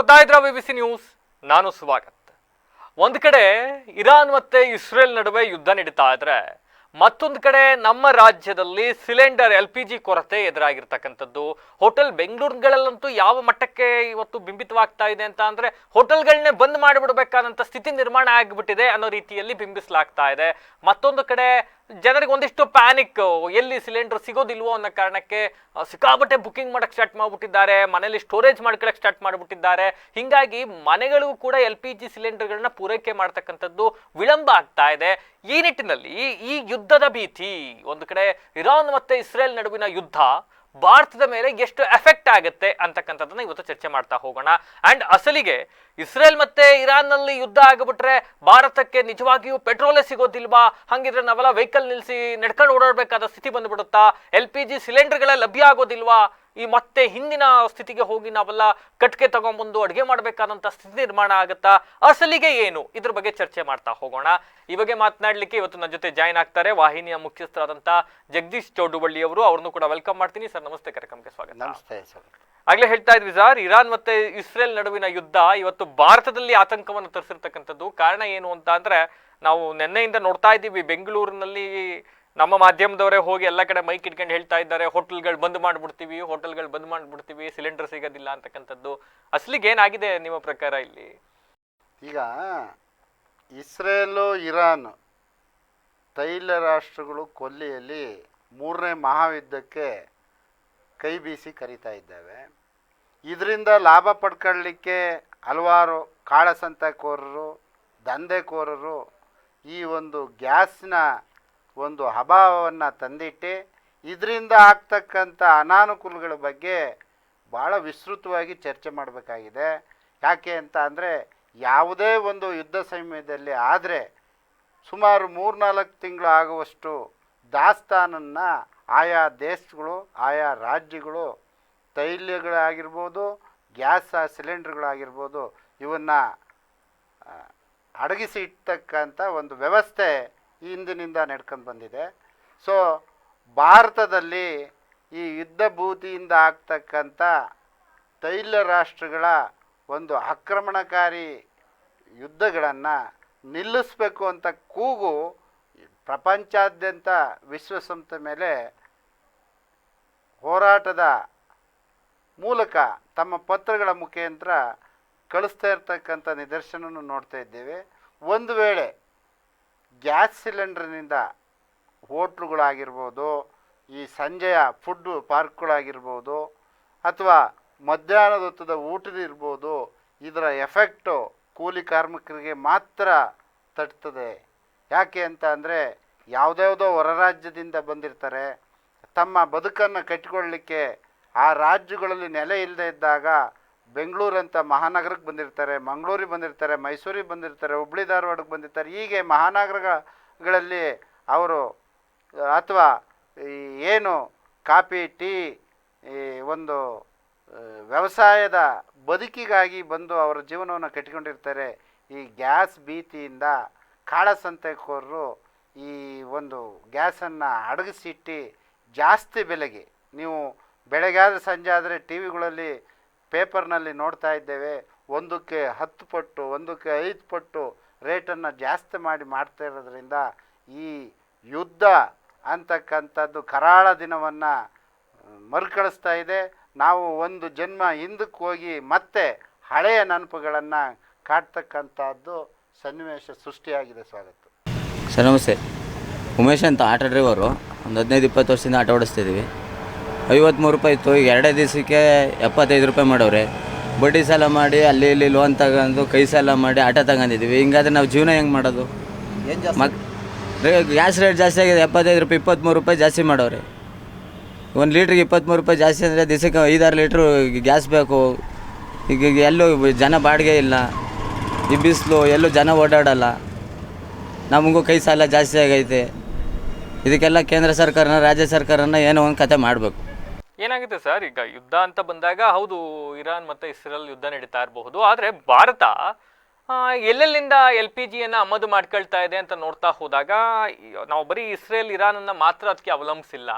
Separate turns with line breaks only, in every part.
ನೋಡ್ತಾ ಇದ್ರ BBC news. ನಾನು ಸ್ವಾಗತ್. ಒಂದು ಕಡೆ ಇರಾನ್ ಮತ್ತೆ ಇಸ್ರೇಲ್ ನಡುವೆ ಯುದ್ಧ ನಡೀತಾ ಇದ್ರೆ ಮತ್ತೊಂದು ಕಡೆ ನಮ್ಮ ರಾಜ್ಯದಲ್ಲಿ ಸಿಲಿಂಡರ್ LPG ಕೊರತೆ ಎದುರಾಗಿರ್ತಕ್ಕಂಥದ್ದು. ಹೋಟೆಲ್ ಬೆಂಗಳೂರುಗಳಲ್ಲಂತೂ ಯಾವ ಮಟ್ಟಕ್ಕೆ ಇವತ್ತು ಬಿಂಬಿತವಾಗ್ತಾ ಇದೆ ಅಂತ ಅಂದ್ರೆ ಹೋಟೆಲ್ಗಳನ್ನೇ ಬಂದ್ ಮಾಡಿಬಿಡ್ಬೇಕಾದಂತ ಸ್ಥಿತಿ ನಿರ್ಮಾಣ ಆಗಿಬಿಟ್ಟಿದೆ ಅನ್ನೋ ರೀತಿಯಲ್ಲಿ ಬಿಂಬಿಸಲಾಗ್ತಾ ಇದೆ. ಮತ್ತೊಂದು ಕಡೆ ಜನರಿಗೆ ಒಂದಿಷ್ಟು ಪ್ಯಾನಿಕ್, ಎಲ್ಲಿ ಸಿಲಿಂಡರ್ ಸಿಗೋದಿಲ್ವೋ ಅನ್ನೋ ಕಾರಣಕ್ಕೆ ಸಿಕ್ಕಾಬಟ್ಟೆ ಬುಕಿಂಗ್ ಮಾಡಕ್ ಸ್ಟಾರ್ಟ್ ಮಾಡ್ಬಿಟ್ಟಿದ್ದಾರೆ, ಮನೇಲಿ ಸ್ಟೋರೇಜ್ ಮಾಡ್ಕೊಳಕ್ ಸ್ಟಾರ್ಟ್ ಮಾಡ್ಬಿಟ್ಟಿದ್ದಾರೆ. ಹಿಂಗಾಗಿ ಮನೆಗಳಿಗೂ ಕೂಡ LPG ಸಿಲಿಂಡರ್ಗಳನ್ನ ಪೂರೈಕೆ ಮಾಡ್ತಕ್ಕಂಥದ್ದು ವಿಳಂಬ ಆಗ್ತಾ ಇದೆ. ಈ ನಿಟ್ಟಿನಲ್ಲಿ ಈ ಯುದ್ಧದ ಭೀತಿ, ಒಂದು ಕಡೆ ಇರಾನ್ ಮತ್ತೆ ಇಸ್ರೇಲ್ ನಡುವಿನ ಯುದ್ಧ ಭಾರತದ ಮೇಲೆ ಎಷ್ಟು ಎಫೆಕ್ಟ್ ಆಗುತ್ತೆ ಅಂತಕ್ಕಂಥದ್ದನ್ನ ಇವತ್ತು ಚರ್ಚೆ ಮಾಡ್ತಾ ಹೋಗೋಣ. ಅಂಡ್ ಅಸಲಿಗೆ ಇಸ್ರೇಲ್ ಮತ್ತೆ ಇರಾನ್ ನಲ್ಲಿ ಯುದ್ಧ ಆಗಿಬಿಟ್ರೆ ಭಾರತಕ್ಕೆ ನಿಜವಾಗಿಯೂ ಪೆಟ್ರೋಲೇ ಸಿಗೋದಿಲ್ವಾ? ಹಂಗಿದ್ರೆ ನಾವೆಲ್ಲ ವೆಹಿಕಲ್ ನಿಲ್ಸಿ ನಡ್ಕೊಂಡು ಓಡಾಡಬೇಕಾದ ಸ್ಥಿತಿ ಬಂದ್ಬಿಡುತ್ತಾ? LPG ಸಿಲಿಂಡರ್ಗಳೇ ಲಭ್ಯ ಆಗೋದಿಲ್ವಾ? ಈ ಮತ್ತೆ ಹಿಂದಿನ ಸ್ಥಿತಿಗೆ ಹೋಗಿ ನಾವೆಲ್ಲ ಕಟ್ಗೆ ತಗೊಂಡ್ಬಂದು ಅಡುಗೆ ಮಾಡಬೇಕಾದಂಥ ಸ್ಥಿತಿ ನಿರ್ಮಾಣ ಆಗುತ್ತಾ? ಅಸಲಿಗೆ ಏನು? ಇದ್ರ ಬಗ್ಗೆ ಚರ್ಚೆ ಮಾಡ್ತಾ ಹೋಗೋಣ. ಈ ಬಗ್ಗೆ ಮಾತನಾಡಲಿಕ್ಕೆ ಇವತ್ತು ನನ್ನ ಜೊತೆ ಜಾಯ್ನ್ ಆಗ್ತಾರೆ ವಾಹಿನಿಯ ಮುಖ್ಯಸ್ಥರಾದಂಥ ಜಗದೀಶ್ ಚೌಡುವಳ್ಳಿ ಅವರು. ಅವ್ರನ್ನು ಕೂಡ ವೆಲ್ಕಮ್ ಮಾಡ್ತೀನಿ. ಸರ್ ನಮಸ್ತೆ, ಕಾರ್ಯಕ್ರಮಕ್ಕೆ ಸ್ವಾಗತ.
ನಮಸ್ತೆ ಸರ್.
ಆಗ್ಲೇ ಹೇಳ್ತಾ ಇದ್ವಿ ಸರ್, ಇರಾನ್ ಮತ್ತೆ ಇಸ್ರೇಲ್ ನಡುವಿನ ಯುದ್ಧ ಇವತ್ತು ಭಾರತದಲ್ಲಿ ಆತಂಕವನ್ನು ತರಿಸಿರ್ತಕ್ಕಂಥದ್ದು. ಕಾರಣ ಏನು ಅಂತ ಅಂದ್ರೆ, ನಾವು ನಿನ್ನೆಯಿಂದ ನೋಡ್ತಾ ಇದ್ದೀವಿ, ಬೆಂಗಳೂರಿನಲ್ಲಿ ನಮ್ಮ ಮಾಧ್ಯಮದವರೇ ಹೋಗಿ ಎಲ್ಲ ಕಡೆ ಮೈಕ್ ಇಟ್ಕೊಂಡು ಹೇಳ್ತಾ ಇದ್ದಾರೆ, ಹೋಟೆಲ್ಗಳು ಬಂದ್ ಮಾಡ್ಬಿಡ್ತೀವಿ, ಸಿಲಿಂಡರ್ ಸಿಗೋದಿಲ್ಲ ಅಂತಕ್ಕಂಥದ್ದು. ಅಸಲಿಗೆ ಏನಾಗಿದೆ ನಿಮ್ಮ ಪ್ರಕಾರ ಇಲ್ಲಿ?
ಈಗ ಇಸ್ರೇಲು ಇರಾನ್ ತೈಲ ರಾಷ್ಟ್ರಗಳು ಕೊಲ್ಲಿಯಲ್ಲಿ 3ನೇ ಮಹಾಯುದ್ಧಕ್ಕೆ ಕೈ ಬೀಸಿ ಕರೀತಾ ಇದ್ದಾವೆ. ಇದರಿಂದ ಲಾಭ ಪಡ್ಕೊಳ್ಳಲಿಕ್ಕೆ ಹಲವಾರು ಕಾಳಸಂತೆಕೋರರು, ದಂಧೆಕೋರರು ಈ ಒಂದು ಗ್ಯಾಸ್ನ ಒಂದು ಅಭಾವವನ್ನು ತಂದಿಟ್ಟು ಇದರಿಂದ ಆಗ್ತಕ್ಕಂಥ ಅನಾನುಕೂಲಗಳ ಬಗ್ಗೆ ಭಾಳ ವಿಸ್ತೃತವಾಗಿ ಚರ್ಚೆ ಮಾಡಬೇಕಾಗಿದೆ. ಯಾಕೆ ಅಂತ ಅಂದರೆ, ಯಾವುದೇ ಒಂದು ಯುದ್ಧ ಸಮಯದಲ್ಲಿ ಆದರೆ ಸುಮಾರು 3-4 ತಿಂಗಳು ಆಗುವಷ್ಟು ದಾಸ್ತಾನನ್ನು ಆಯಾ ದೇಶಗಳು, ಆಯಾ ರಾಜ್ಯಗಳು ತೈಲಗಳಾಗಿರ್ಬೋದು, ಗ್ಯಾಸ್ ಸಿಲಿಂಡರ್ಗಳಾಗಿರ್ಬೋದು ಇವನ್ನು ಅಡಗಿಸಿ ಇಡ್ತಕ್ಕಂಥ ಒಂದು ವ್ಯವಸ್ಥೆ ಈ ಹಿಂದಿನಿಂದ ನಡ್ಕೊಂಡು ಬಂದಿದೆ. ಸೊ ಭಾರತದಲ್ಲಿ ಈ ಯುದ್ಧ ಭೂತಿಯಿಂದ ಆಗ್ತಕ್ಕಂಥ ತೈಲ ರಾಷ್ಟ್ರಗಳ ಒಂದು ಆಕ್ರಮಣಕಾರಿ ಯುದ್ಧಗಳನ್ನು ನಿಲ್ಲಿಸಬೇಕು ಅಂತ ಕೂಗು ಪ್ರಪಂಚಾದ್ಯಂತ ವಿಶ್ವಸಂಸ್ಥೆ ಮೇಲೆ ಹೋರಾಟದ ಮೂಲಕ ತಮ್ಮ ಪತ್ರಗಳ ಮುಖಾಂತರ ಕಳಿಸ್ತಾ ಇರ್ತಕ್ಕಂಥ ನಿದರ್ಶನವನ್ನು ನೋಡ್ತಾ ಇದ್ದೇವೆ. ಒಂದು ವೇಳೆ ಗ್ಯಾಸ್ ಸಿಲಿಂಡರ್ನಿಂದ ಹೋಟ್ಲುಗಳಾಗಿರ್ಬೋದು, ಈ ಸಂಜೆಯ ಫುಡ್ ಪಾರ್ಕ್ಗಳಾಗಿರ್ಬೋದು, ಅಥವಾ ಮಧ್ಯಾಹ್ನದ ಹೊತ್ತದ ಊಟದಿರ್ಬೋದು, ಇದರ ಎಫೆಕ್ಟು ಕೂಲಿ ಕಾರ್ಮಿಕರಿಗೆ ಮಾತ್ರ ತಟ್ತದೆ. ಯಾಕೆ ಅಂತ ಅಂದರೆ, ಯಾವುದ್ಯಾವುದೋ ಹೊರ ರಾಜ್ಯದಿಂದ ಬಂದಿರ್ತಾರೆ, ತಮ್ಮ ಬದುಕನ್ನು ಕಟ್ಟಿಕೊಳ್ಳಲಿಕ್ಕೆ ಆ ರಾಜ್ಯಗಳಲ್ಲಿ ನೆಲೆ ಇಲ್ಲದೆ ಇದ್ದಾಗ ಬೆಂಗಳೂರಂಥ ಮಹಾನಗರಕ್ಕೆ ಬಂದಿರ್ತಾರೆ, ಮಂಗಳೂರಿಗೆ ಬಂದಿರ್ತಾರೆ, ಮೈಸೂರಿಗೆ ಬಂದಿರ್ತಾರೆ, ಹುಬ್ಳಿ ಧಾರವಾಡಕ್ಕೆ ಬಂದಿರ್ತಾರೆ. ಹೀಗೆ ಮಹಾನಗರಗಳಲ್ಲಿ ಅವರು ಅಥವಾ ಏನು ಕಾಫಿ, ಟೀ, ಈ ಒಂದು ವ್ಯವಸಾಯದ ಬದುಕಿಗಾಗಿ ಬಂದು ಅವರ ಜೀವನವನ್ನು ಕಟ್ಟಿಕೊಂಡಿರ್ತಾರೆ. ಈ ಗ್ಯಾಸ್ ಭೀತಿಯಿಂದ ಕಾಳಸಂತೆಕೋರರು ಈ ಒಂದು ಗ್ಯಾಸನ್ನು ಅಡಗಿಸಿಟ್ಟು ಜಾಸ್ತಿ ಬೆಲೆಗೆ, ನೀವು ಬೆಳಗ್ಗೆ ಆದರೆ ಸಂಜೆ ಆದರೆ ಟಿ ವಿಗಳಲ್ಲಿ ಪೇಪರ್ನಲ್ಲಿ ನೋಡ್ತಾ ಇದ್ದೇವೆ, ಒಂದಕ್ಕೆ 10 ಪಟ್ಟು, ಒಂದಕ್ಕೆ 5 ಪಟ್ಟು ರೇಟನ್ನು ಜಾಸ್ತಿ ಮಾಡ್ತಾ ಇರೋದ್ರಿಂದ ಈ ಯುದ್ಧ ಅಂತಕ್ಕಂಥದ್ದು ಕರಾಳ ದಿನವನ್ನು ಮರುಕಳಿಸ್ತಾ ಇದೆ. ನಾವು ಒಂದು ಜನ್ಮ ಹಿಂದಕ್ಕೆ ಹೋಗಿ ಮತ್ತೆ ಹಳೆಯ ನೆನಪುಗಳನ್ನು ಕಾಡ್ತಕ್ಕಂಥದ್ದು ಸನ್ನಿವೇಶ ಸೃಷ್ಟಿಯಾಗಿದೆ. ಸ್ವಾಗತ
ಸರ್. ನಮಸ್ತೆ. ಉಮೇಶ್ ಅಂತ ಆಟೋ ಡ್ರೈವರು. ಒಂದು 15-20 ವರ್ಷದಿಂದ ಆಟೋ ಓಡಿಸ್ತಿದ್ದೀವಿ. 53 ರೂಪಾಯಿ ಇತ್ತು, ಈಗ 2 ದಿವಸಕ್ಕೆ 75 ರೂಪಾಯಿ ಮಾಡವ್ರೆ. ಬಡ್ಡಿ ಸಾಲ ಮಾಡಿ ಅಲ್ಲಿ ಇಲ್ಲಿ ಲೋನ್ ತಗೊಂಡು ಕೈ ಸಾಲ ಮಾಡಿ ಆಟೋ ತಗೊಂಡಿದ್ದೀವಿ. ಹಿಂಗಾದ್ರೆ ನಾವು ಜೀವನ ಹೆಂಗೆ ಮಾಡೋದು? ಗ್ಯಾಸ್ ರೇಟ್ ಜಾಸ್ತಿ ಆಗಿದೆ. 75 ರೂಪಾಯಿ 23 ರೂಪಾಯಿ ಜಾಸ್ತಿ ಮಾಡವ್ರೆ. 1 ಲೀಟ್ರಿಗೆ 23 ರೂಪಾಯಿ ಜಾಸ್ತಿ ಅಂದರೆ ದಿವಸಕ್ಕೆ 5-6 ಲೀಟ್ರು ಗ್ಯಾಸ್ ಬೇಕು. ಈಗ ಎಲ್ಲೂ ಜನ ಬಾಡಿಗೆ ಇಲ್ಲ, ಈ ಬಿಸಿಲು ಎಲ್ಲೂ ಜನ ಓಡಾಡಲ್ಲ, ನಮಗೂ ಕೈ ಸಾಲ ಜಾಸ್ತಿ ಆಗೈತೆ. ಇದಕ್ಕೆಲ್ಲ ಕೇಂದ್ರ ಸರ್ಕಾರನ ರಾಜ್ಯ ಸರ್ಕಾರನ ಏನೋ ಒಂದು ಕತೆ ಮಾಡಬೇಕು.
ಏನಾಗುತ್ತೆ ಸರ್, ಈಗ ಯುದ್ಧ ಅಂತ ಬಂದಾಗ ಹೌದು ಇರಾನ್ ಮತ್ತೆ ಇಸ್ರೇಲ್ ಯುದ್ಧ ನಡೀತಾ ಇರಬಹುದು, ಆದರೆ ಭಾರತ ಎಲ್ಲೆಲ್ಲಿಂದ LPGಯನ್ನು ಆಮದು ಮಾಡ್ಕೊಳ್ತಾ ಇದೆ ಅಂತ ನೋಡ್ತಾ ಹೋದಾಗ ನಾವು ಬರೀ ಇಸ್ರೇಲ್ ಇರಾನನ್ನು ಮಾತ್ರ ಅದಕ್ಕೆ ಅವಲಂಬಿಸಿಲ್ಲ.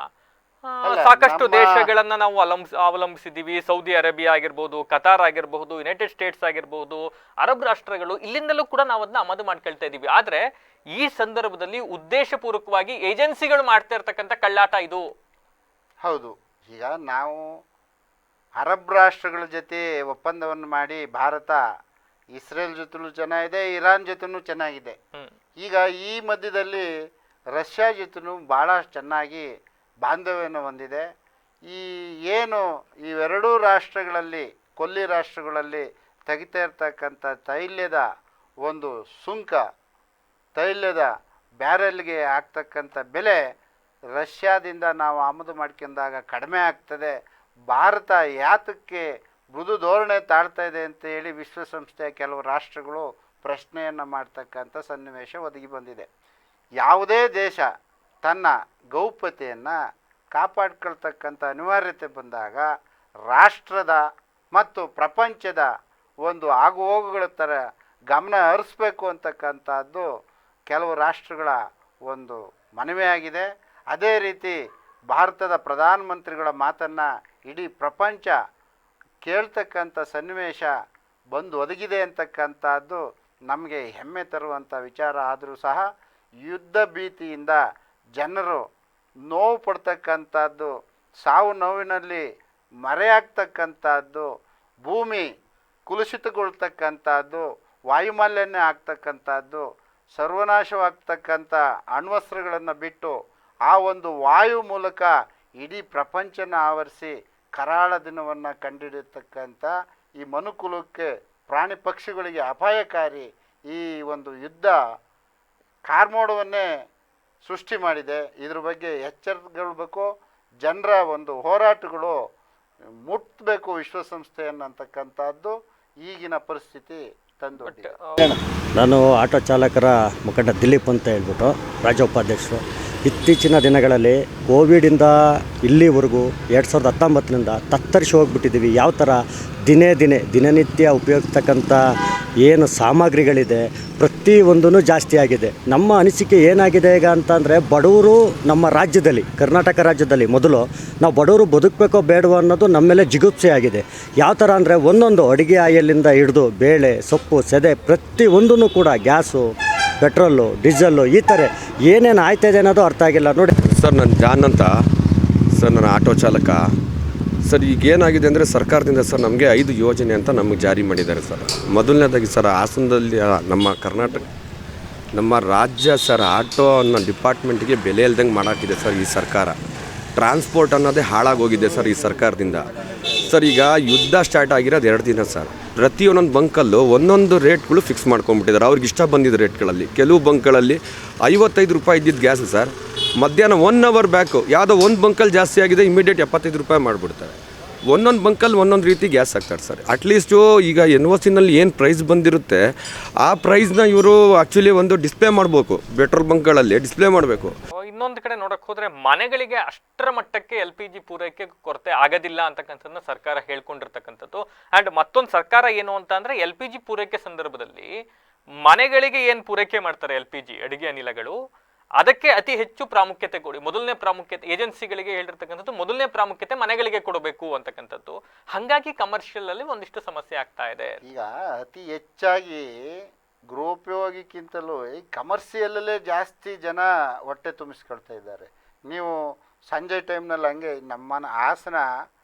ಸಾಕಷ್ಟು ದೇಶಗಳನ್ನ ನಾವು ಅವಲಂಬಿಸಿದ್ದೀವಿ. ಸೌದಿ ಅರೇಬಿಯಾ ಆಗಿರ್ಬೋದು, ಕತಾರ್ ಆಗಿರಬಹುದು, ಯುನೈಟೆಡ್ ಸ್ಟೇಟ್ಸ್ ಆಗಿರಬಹುದು, ಅರಬ್ ರಾಷ್ಟ್ರಗಳು, ಇಲ್ಲಿಂದಲೂ ಕೂಡ ನಾವು ಅದನ್ನ ಆಮದು ಮಾಡ್ಕೊಳ್ತಾ ಇದ್ದೀವಿ. ಆದ್ರೆ ಈ ಸಂದರ್ಭದಲ್ಲಿ ಉದ್ದೇಶಪೂರ್ವಕವಾಗಿ ಏಜೆನ್ಸಿಗಳು ಮಾಡ್ತಾ ಇರ್ತಕ್ಕಂಥ ಕಳ್ಳಾಟ ಇದು.
ಹೌದು. ಈಗ ನಾವು ಅರಬ್ ರಾಷ್ಟ್ರಗಳ ಜೊತೆ ಒಪ್ಪಂದವನ್ನು ಮಾಡಿ ಭಾರತ ಇಸ್ರೇಲ್ ಜೊತೆಲೂ ಚೆನ್ನಾಗಿದೆ, ಇರಾನ್ ಜೊತೆನೂ ಚೆನ್ನಾಗಿದೆ. ಈಗ ಈ ಮಧ್ಯದಲ್ಲಿ ರಷ್ಯಾ ಜೊತೆನೂ ಭಾಳ ಚೆನ್ನಾಗಿ ಬಾಂಧವ್ಯವನ್ನು ಹೊಂದಿದೆ. ಈ ಏನು ಇವೆರಡೂ ರಾಷ್ಟ್ರಗಳಲ್ಲಿ, ಕೊಲ್ಲಿ ರಾಷ್ಟ್ರಗಳಲ್ಲಿ ತೆಗಿತಾ ಇರ್ತಕ್ಕಂಥ ತೈಲದ ಒಂದು ಸುಂಕ, ತೈಲದ ಬ್ಯಾರೆಲ್ಗೆ ಆಗ್ತಕ್ಕಂಥ ಬೆಲೆ ರಷ್ಯಾದಿಂದ ನಾವು ಆಮದು ಮಾಡ್ಕೊಂಡಾಗ ಕಡಿಮೆ ಆಗ್ತದೆ. ಭಾರತ ಯಾತಕ್ಕೆ ಮೃದು ಧೋರಣೆ ತಾಳ್ತಾ ಇದೆ ಅಂತೇಳಿ ವಿಶ್ವಸಂಸ್ಥೆಯ ಕೆಲವು ರಾಷ್ಟ್ರಗಳು ಪ್ರಶ್ನೆಯನ್ನು ಮಾಡ್ತಕ್ಕಂಥ ಸನ್ನಿವೇಶ ಒದಗಿ ಬಂದಿದೆ. ಯಾವುದೇ ದೇಶ ತನ್ನ ಗೌಪ್ಯತೆಯನ್ನು ಕಾಪಾಡ್ಕೊಳ್ತಕ್ಕಂಥ ಅನಿವಾರ್ಯತೆ ಬಂದಾಗ ರಾಷ್ಟ್ರದ ಮತ್ತು ಪ್ರಪಂಚದ ಒಂದು ಆಗುಹೋಗುಗಳ ಥರ ಗಮನ ಹರಿಸ್ಬೇಕು ಅಂತಕ್ಕಂಥದ್ದು ಕೆಲವು ರಾಷ್ಟ್ರಗಳ ಒಂದು ಮನವಿಯಾಗಿದೆ. ಅದೇ ರೀತಿ ಭಾರತದ ಪ್ರಧಾನಮಂತ್ರಿಗಳ ಮಾತನ್ನು ಇಡೀ ಪ್ರಪಂಚ ಕೇಳ್ತಕ್ಕಂಥ ಸನ್ನಿವೇಶ ಬಂದು ಒದಗಿದೆ ಅಂತಕ್ಕಂಥದ್ದು ನಮಗೆ ಹೆಮ್ಮೆ ತರುವಂಥ ವಿಚಾರ. ಆದರೂ ಸಹ ಯುದ್ಧ ಭೀತಿಯಿಂದ ಜನರು ನೋವು ಪಡ್ತಕ್ಕಂಥದ್ದು, ಸಾವು ನೋವಿನಲ್ಲಿ ಮರೆಯಾಗ್ತಕ್ಕಂಥದ್ದು, ಭೂಮಿ ಕುಲುಷಿತಗೊಳ್ತಕ್ಕಂಥದ್ದು, ವಾಯುಮಾಲಿನ್ಯ ಆಗ್ತಕ್ಕಂಥದ್ದು, ಸರ್ವನಾಶವಾಗ್ತಕ್ಕಂಥ ಅಣ್ವಸ್ತ್ರಗಳನ್ನು ಬಿಟ್ಟು ಆ ಒಂದು ವಾಯು ಮೂಲಕ ಇಡೀ ಪ್ರಪಂಚನ ಆವರಿಸಿ ಕರಾಳ ದಿನವನ್ನು ಕಂಡುಹಿಡಿಯತಕ್ಕಂಥ ಈ ಮನುಕುಲಕ್ಕೆ, ಪ್ರಾಣಿ ಪಕ್ಷಿಗಳಿಗೆ ಅಪಾಯಕಾರಿ ಈ ಒಂದು ಯುದ್ಧ ಕಾರ್ಮೋಡವನ್ನೇ ಸೃಷ್ಟಿ ಮಾಡಿದೆ. ಇದ್ರ ಬಗ್ಗೆ ಎಚ್ಚರಗೊಳ್ಬೇಕು. ಜನರ ಒಂದು ಹೋರಾಟಗಳು ಮುಟ್ಟಬೇಕು ವಿಶ್ವಸಂಸ್ಥೆಯನ್ನು ಅಂತಕ್ಕಂಥದ್ದು ಈಗಿನ ಪರಿಸ್ಥಿತಿ ತಂದೊಡ್ಡಿದೆ.
ನಾನು ಆಟೋ ಚಾಲಕರ ಮುಖಂಡ ದಿಲೀಪ್ ಅಂತ ಹೇಳ್ಬಿಟ್ಟು ರಾಜ್ಯ ಉಪಾಧ್ಯಕ್ಷರು. ಇತ್ತೀಚಿನ ದಿನಗಳಲ್ಲಿ ಕೋವಿಡಿಂದ ಇಲ್ಲಿವರೆಗೂ 2019 ತತ್ತರಿಸಿ ಹೋಗ್ಬಿಟ್ಟಿದ್ದೀವಿ. ಯಾವ ಥರ ದಿನನಿತ್ಯ ಉಪಯೋಗಿಸ್ತಕ್ಕಂಥ ಏನು ಸಾಮಗ್ರಿಗಳಿದೆ ಪ್ರತಿಯೊಂದೂ ಜಾಸ್ತಿ ಆಗಿದೆ. ನಮ್ಮ ಅನಿಸಿಕೆ ಏನಾಗಿದೆ ಈಗ ಅಂತಂದರೆ, ಬಡವರು ನಮ್ಮ ರಾಜ್ಯದಲ್ಲಿ, ಕರ್ನಾಟಕ ರಾಜ್ಯದಲ್ಲಿ ಮೊದಲು ನಾವು ಬಡವರು ಬದುಕಬೇಕೋ ಬೇಡವೋ ಅನ್ನೋದು ನಮ್ಮ ಮೇಲೆ ಜಿಗುಪ್ಸೆ ಆಗಿದೆ. ಯಾವ ಥರ ಅಂದರೆ ಒಂದೊಂದು ಅಡುಗೆ ಆಯಿಲಿಂದ ಹಿಡಿದು ಬೇಳೆ, ಸೊಪ್ಪು, ಸೆದೆ ಪ್ರತಿಯೊಂದೂ ಕೂಡ ಗ್ಯಾಸು, ಪೆಟ್ರೋಲು, ಡೀಸೆಲ್ಲು ಈ ಥರ ಏನೇನು ಆಯ್ತಾಯಿದೆ ಅನ್ನೋದು ಅರ್ಥ ಆಗಿಲ್ಲ ನೋಡಿ.
ಸರ್, ನಾನು ಜಾನ್ ಅಂತ ಸರ್, ನಾನು ಆಟೋ ಚಾಲಕ ಸರ್. ಈಗೇನಾಗಿದೆ ಅಂದರೆ ಸರ್ಕಾರದಿಂದ ಸರ್ ನಮಗೆ 5 ಯೋಜನೆ ಅಂತ ನಮಗೆ ಜಾರಿ ಮಾಡಿದ್ದಾರೆ ಸರ್. ಮೊದಲನೇದಾಗಿ ಸರ್, ಹಾಸನದಲ್ಲಿ ನಮ್ಮ ರಾಜ್ಯ ಸರ್ ಆಟೋ ಅನ್ನೋ ಡಿಪಾರ್ಟ್ಮೆಂಟ್ಗೆ ಬೆಲೆ ಇಲ್ದಂಗೆ ಮಾಡಾಕಿದೆ ಸರ್ ಈ ಸರ್ಕಾರ. ಟ್ರಾನ್ಸ್ಪೋರ್ಟ್ ಅನ್ನೋದೇ ಹಾಳಾಗೋಗಿದೆ ಸರ್ ಈ ಸರ್ಕಾರದಿಂದ. ಸರ್, ಈಗ ಯುದ್ಧ ಸ್ಟಾರ್ಟ್ ಆಗಿರೋದು 2 ದಿನ ಸರ್. ಪ್ರತಿಯೊಂದೊಂದು ಬಂಕಲ್ಲೂ ಒಂದೊಂದು ರೇಟ್ಗಳು ಫಿಕ್ಸ್ ಮಾಡ್ಕೊಂಡ್ಬಿಟ್ಟಿದ್ದಾರೆ ಅವ್ರಿಗೆ ಇಷ್ಟ ಬಂದಿದ್ದ ರೇಟ್ಗಳಲ್ಲಿ. ಕೆಲವು ಬಂಕ್ಗಳಲ್ಲಿ 55 ರೂಪಾಯಿ ಇದ್ದಿದ್ದು ಗ್ಯಾಸ್ ಸರ್, ಮಧ್ಯಾಹ್ನ 1 ಅವರ್ ಬ್ಯಾಕು ಯಾವುದೋ ಒಂದು ಬಂಕಲ್ಲಿ ಜಾಸ್ತಿ ಆಗಿದೆ, ಇಮಿಡಿಯೇಟ್ 75 ರೂಪಾಯಿ ಮಾಡಿಬಿಡ್ತಾರೆ. ಒಂದೊಂದು ಬಂಕಲ್ಲಿ ಒಂದೊಂದು ರೀತಿ ಗ್ಯಾಸ್ ಹಾಕ್ತಾರೆ ಸರ್. ಅಟ್ಲೀಸ್ಟು ಈಗ NOCನಲ್ಲಿ ಏನು ಪ್ರೈಸ್ ಬಂದಿರುತ್ತೆ ಆ ಪ್ರೈಸ್ನ ಇವರು ಆ್ಯಕ್ಚುಲಿ ಒಂದು ಡಿಸ್ಪ್ಲೇ ಮಾಡಬೇಕು, ಪೆಟ್ರೋಲ್ ಬಂಕ್ಗಳಲ್ಲಿ ಡಿಸ್ಪ್ಲೇ ಮಾಡಬೇಕು.
ಇನ್ನೊಂದು ಕಡೆ ನೋಡಕ್ ಹೋದ್ರೆ ಮನೆಗಳಿಗೆ ಅಷ್ಟರ ಮಟ್ಟಕ್ಕೆ LPG ಪೂರೈಕೆ ಕೊರತೆ ಆಗೋದಿಲ್ಲ ಅಂತಕ್ಕಂಥದ್ದನ್ನ ಸರ್ಕಾರ ಹೇಳ್ಕೊಂಡಿರ್ತಕ್ಕಂಥದ್ದು. ಅಂಡ್ ಮತ್ತೊಂದು ಸರ್ಕಾರ ಏನು ಅಂತ ಅಂದ್ರೆ LPG ಪೂರೈಕೆ ಸಂದರ್ಭದಲ್ಲಿ ಮನೆಗಳಿಗೆ ಏನು ಪೂರೈಕೆ ಮಾಡ್ತಾರೆ LPG ಅಡಿಗೆ ಅನಿಲಗಳು, ಅದಕ್ಕೆ ಅತಿ ಹೆಚ್ಚು ಪ್ರಾಮುಖ್ಯತೆ ಕೊಡಿ. ಮೊದಲನೇ ಪ್ರಾಮುಖ್ಯತೆ ಏಜೆನ್ಸಿಗಳಿಗೆ ಹೇಳಿರ್ತಕ್ಕಂಥದ್ದು, ಮೊದಲನೇ ಪ್ರಾಮುಖ್ಯತೆ ಮನೆಗಳಿಗೆ ಕೊಡಬೇಕು ಅಂತಕ್ಕಂಥದ್ದು. ಹಾಗಾಗಿ ಕಮರ್ಷಿಯಲ್ ಅಲ್ಲಿ ಒಂದಿಷ್ಟು ಸಮಸ್ಯೆ ಆಗ್ತಾ ಇದೆ.
ಈಗ ಅತಿ ಹೆಚ್ಚಾಗಿ ಗೃಹೋಪಯೋಗಿಕ್ಕಿಂತಲೂ ಈ ಕಮರ್ಷಿಯಲ್ಲೇ ಜಾಸ್ತಿ ಜನ ಹೊಟ್ಟೆ ತುಂಬಿಸ್ಕೊಳ್ತಾ ಇದ್ದಾರೆ. ನೀವು ಸಂಜೆ ಟೈಮ್ನಲ್ಲಿ ಹಂಗೆ ನಮ್ಮ ಹಾಸನ